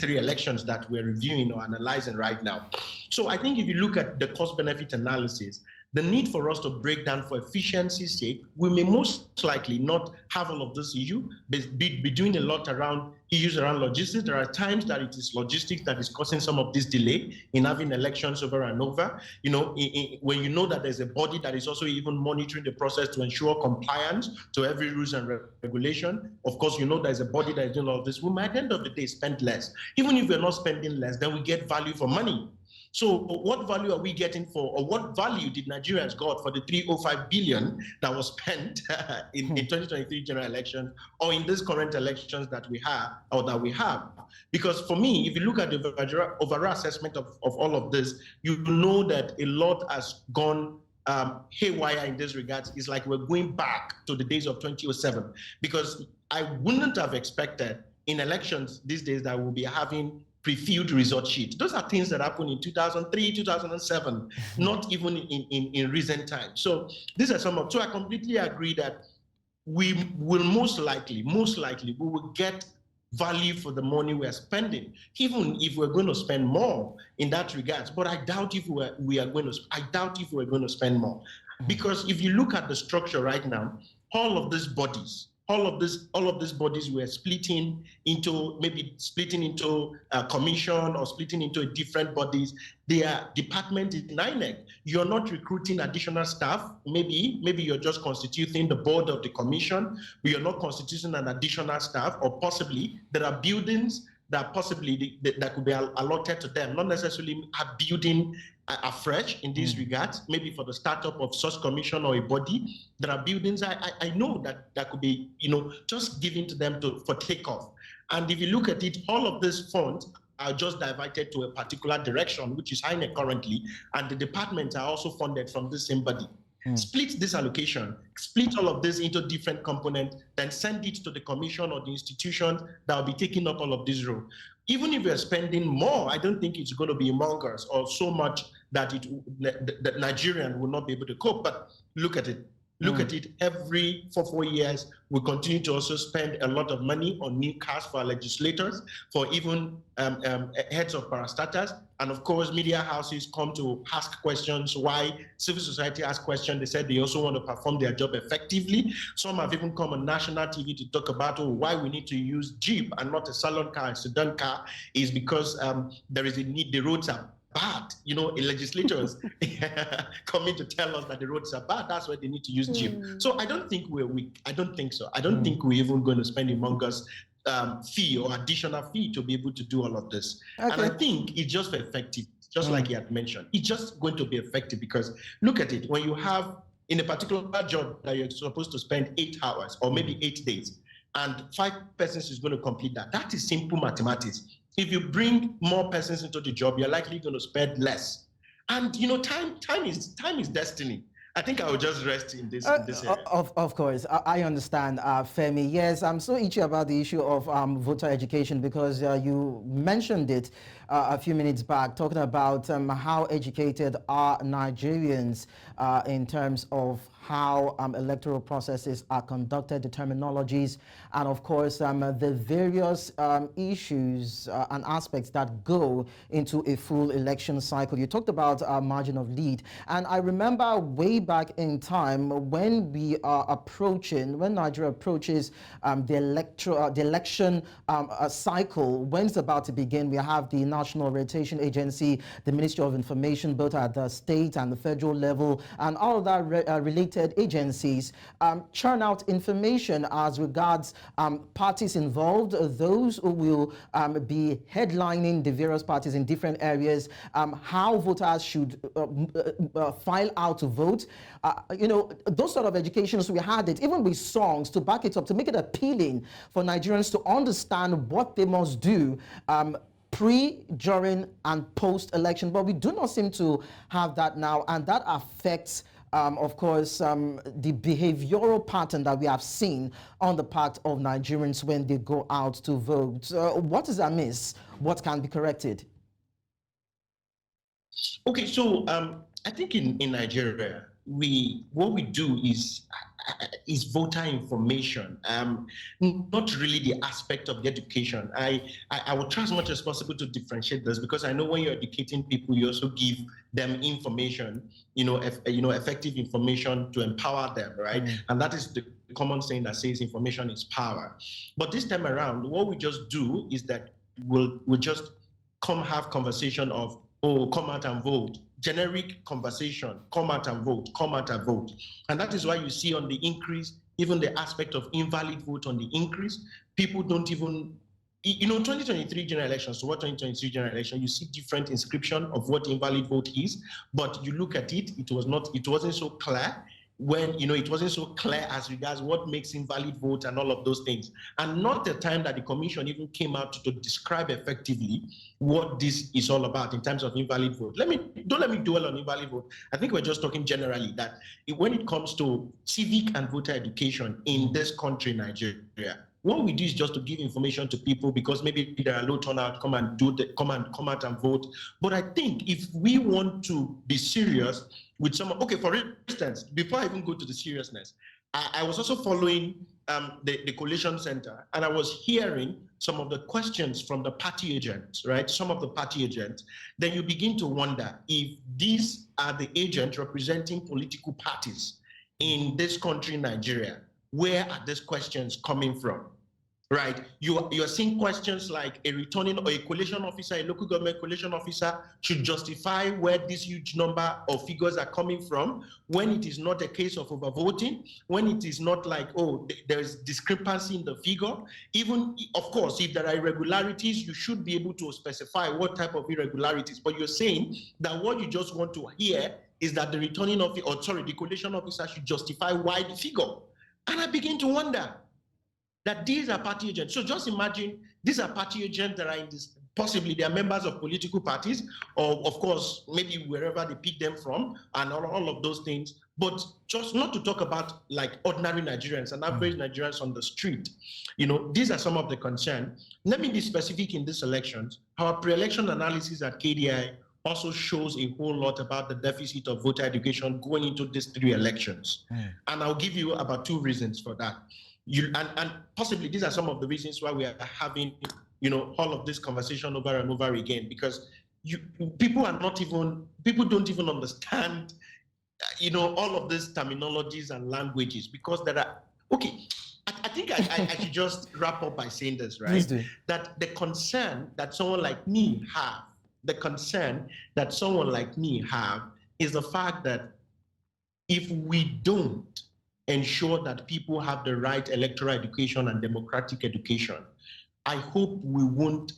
three elections that we're reviewing or analyzing right now. So I think if you look at the cost benefit analysis, the need for us to break down for efficiency's sake, we may most likely not have all of this issue, be doing a lot around issues around logistics. There are times that it is logistics that is causing some of this delay in having elections over and over. You know, when you know that there's a body that is also even monitoring the process to ensure compliance to every rules and regulation, of course, you know there's a body that is doing all of this. We might at the end of the day spend less. Even if we're not spending less, then we get value for money. So what value are we getting for, or what value did Nigerians got for the 305 billion that was spent in 2023 general elections, or in these current elections that we have, Because for me, if you look at the overall assessment of all of this, you know that a lot has gone haywire in this regards. It's like we're going back to the days of 2007, because I wouldn't have expected in elections these days that we'll be having pre-filled result sheet. Those are things that happened in 2003, 2007, not even in recent times. So these are some of, so I completely agree that we will most likely, we will get value for the money we're spending, even if we're going to spend more in that regards. But I doubt if we're going to spend more. Because if you look at the structure right now, all of these bodies, all of these bodies were splitting into a commission or splitting into different bodies. Their department is INEC. You're not recruiting additional staff. Maybe you're just constituting the board of the commission, but you're not constituting an additional staff, or possibly there are buildings that possibly that could be allotted to them, not necessarily are building afresh in these regards, maybe for the startup of such commission or a body. There are buildings I know that could be, just given to them for takeoff. And if you look at it, all of these funds are just diverted to a particular direction, which is INEC currently, and the departments are also funded from the same body. Split this allocation, split all of this into different components, then send it to the commission or the institution that will be taking up all of this role. Even if we're spending more, I don't think it's going to be humongous or so much that that Nigerian will not be able to cope. But look at it. Look at it, every 4 years, we continue to also spend a lot of money on new cars for our legislators, for even heads of parastatals. And of course, media houses come to ask questions, why civil society asks questions. They said they also want to perform their job effectively. Some have even come on national TV to talk about why we need to use Jeep and not a salon car, a sedan car, is because there is a need, the roads are bad. Legislators coming to tell us that the roads are bad. That's why they need to use Jeep. So I don't think we're weak. I don't think so. I don't think we're even going to spend a humongous fee or additional fee to be able to do all of this. Okay. And I think it's just effective, just like you had mentioned. It's just going to be effective because look at it. When you have in a particular job that you're supposed to spend 8 hours or maybe 8 days, and 5 persons is going to complete that. That is simple mathematics. If you bring more persons into the job, you're likely going to spend less. And time is destiny. I think I will just rest in this area. Of course, I understand, Femi. Yes, I'm so itchy about the issue of voter education because you mentioned it a few minutes back, talking about how educated are Nigerians in terms of how electoral processes are conducted, the terminologies, and of course the various issues and aspects that go into a full election cycle. You talked about margin of lead, and I remember way back in time when we are approaching, when Nigeria approaches the election cycle, when it's about to begin, we have the National Rotation Agency, the Ministry of Information, both at the state and the federal level, and all of that related agencies churn out information as regards parties involved, those who will be headlining the various parties in different areas, how voters should file out to vote. Those sort of educations, we had it, even with songs to back it up, to make it appealing for Nigerians to understand what they must do pre, during, and post-election. But we do not seem to have that now, and that affects of course, the behavioral pattern that we have seen on the part of Nigerians when they go out to vote. What is amiss? What can be corrected? Okay, so I think in Nigeria, what we do is voter information, not really the aspect of the education. I will try as much as possible to differentiate this because I know when you're educating people, you also give them information, effective information to empower them, right? And that is the common saying that says information is power. But this time around, what we just do is that we'll just have conversation of, come out and vote. Generic conversation, come out and vote, come out and vote. And that is why you see on the increase, even the aspect of invalid vote on the increase, people don't even, 2023 general elections, so what 2023 general election, you see different inscription of what invalid vote is, but you look at it, it wasn't so clear when, it wasn't so clear as regards what makes invalid vote and all of those things. And not the time that the commission even came out to describe effectively what this is all about in terms of invalid vote. Don't let me dwell on invalid vote. I think we're just talking generally that when it comes to civic and voter education in this country, Nigeria, what we do is just to give information to people because maybe there are low turnout, come out and vote. But I think if we want to be serious with someone, okay, for instance, before I even go to the seriousness, I was also following the Coalition Center, and I was hearing some of the questions from the party agents, right? Some of the party agents. Then you begin to wonder if these are the agents representing political parties in this country, Nigeria. Where are these questions coming from, right? You're seeing questions like a returning or a collation officer, a local government collation officer should justify where this huge number of figures are coming from when it is not a case of overvoting, when it is not like, oh, there's discrepancy in the figure. Even, of course, if there are irregularities, you should be able to specify what type of irregularities. But you're saying that what you just want to hear is that the returning officer, or sorry, the collation officer should justify why the figure. And I begin to wonder that these are party agents. So just imagine these are party agents that are in this, possibly they are members of political parties, or of course, maybe wherever they pick them from, and all of those things. But just not to talk about like ordinary Nigerians and average Nigerians on the street. You know, these are some of the concerns. Let me be specific in these elections. Our pre-election analysis at KDI also shows a whole lot about the deficit of voter education going into these 3 elections. And I'll give you about 2 reasons for that. And possibly these are some of the reasons why we are having, you know, all of this conversation over and over again, because people don't even understand, you know, all of these terminologies and languages, because there are, okay, I think I should just wrap up by saying this, right? Please do. That the concern that someone like me have, is the fact that if we don't ensure that people have the right electoral education and democratic education, I hope we won't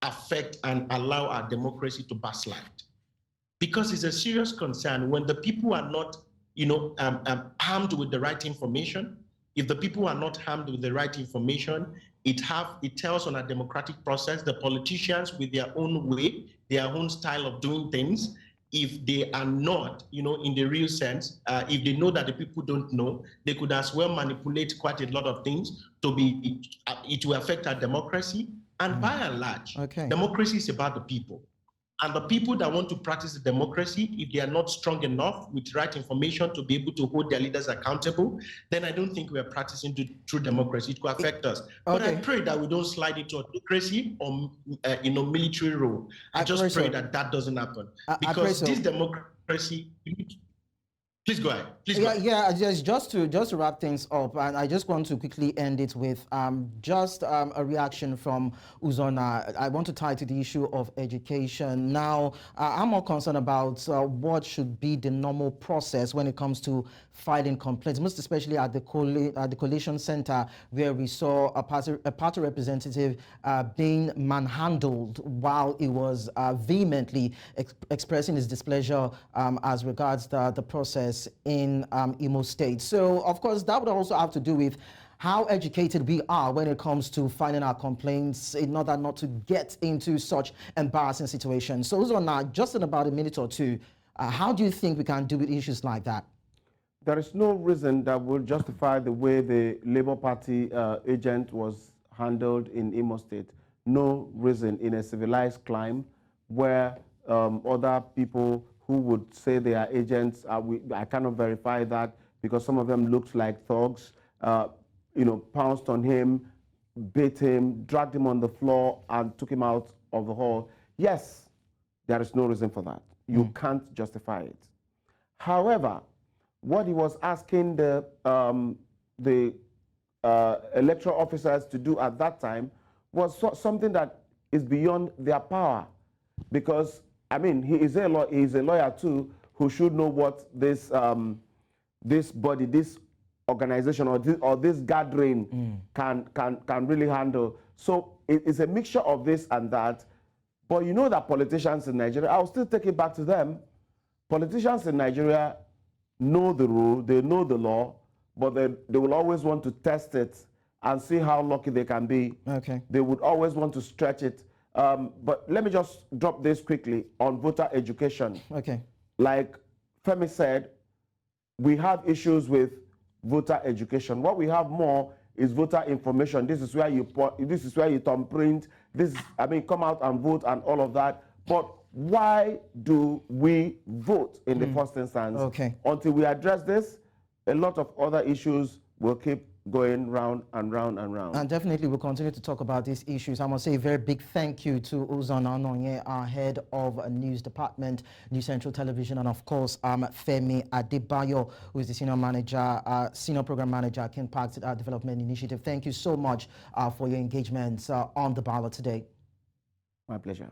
affect and allow our democracy to backslide. Because it's a serious concern when the people are not, you know, armed with the right information. If the people are not armed with the right information, it tells on a democratic process. The politicians, with their own way, their own style of doing things, if they are not, you know, in the real sense, if they know that the people don't know, they could as well manipulate quite a lot of things it will affect our democracy. And by and large, democracy is about the people. And the people that want to practice the democracy, if they are not strong enough with right information to be able to hold their leaders accountable, then I don't think we are practicing true democracy. It could affect us. But I pray that we don't slide into autocracy or military rule. I just pray that doesn't happen. Because this democracy, please go ahead. Just to wrap things up, and I just want to quickly end it with a reaction from Uzona. I want to tie to the issue of education. Now, I'm more concerned about what should be the normal process when it comes to filing complaints, most especially at the Coalition Center, where we saw a party representative being manhandled while he was vehemently expressing his displeasure as regards the process in Imo State. So, of course, that would also have to do with how educated we are when it comes to filing our complaints in order not to get into such embarrassing situations. So, Uzona, just in about a minute or two, how do you think we can deal with issues like that? There is no reason that will justify the way the Labour Party agent was handled in Imo State. No reason in a civilized climate where other people who would say they are agents, I cannot verify that because some of them looked like thugs, pounced on him, beat him, dragged him on the floor and took him out of the hall. Yes, there is no reason for that. You can't justify it. However, what he was asking the electoral officers to do at that time was something that is beyond their power, because I mean he is a lawyer too, who should know what this body, this organization, or this gathering can really handle. So it's a mixture of this and that. But you know that politicians in Nigeria, I'll still take it back to them. Politicians in Nigeria know the rule, they know the law, but they will always want to test it and see how lucky they can be. Okay. They would always want to stretch it. But let me just drop this quickly on voter education. Okay. Like Femi said, we have issues with voter education. What we have more is voter information. This is where you thumbprint. Come out and vote and all of that. But why do we vote in the first instance? Okay. Until we address this, a lot of other issues will keep going round and round and round. And definitely we'll continue to talk about these issues. I must say a very big thank you to Uzana Anonye, our head of news department, News Central Television, and of course Femi Adebayo, who is the senior program manager at Impact Development Initiative. Thank you so much for your engagement on the ballot today. My pleasure.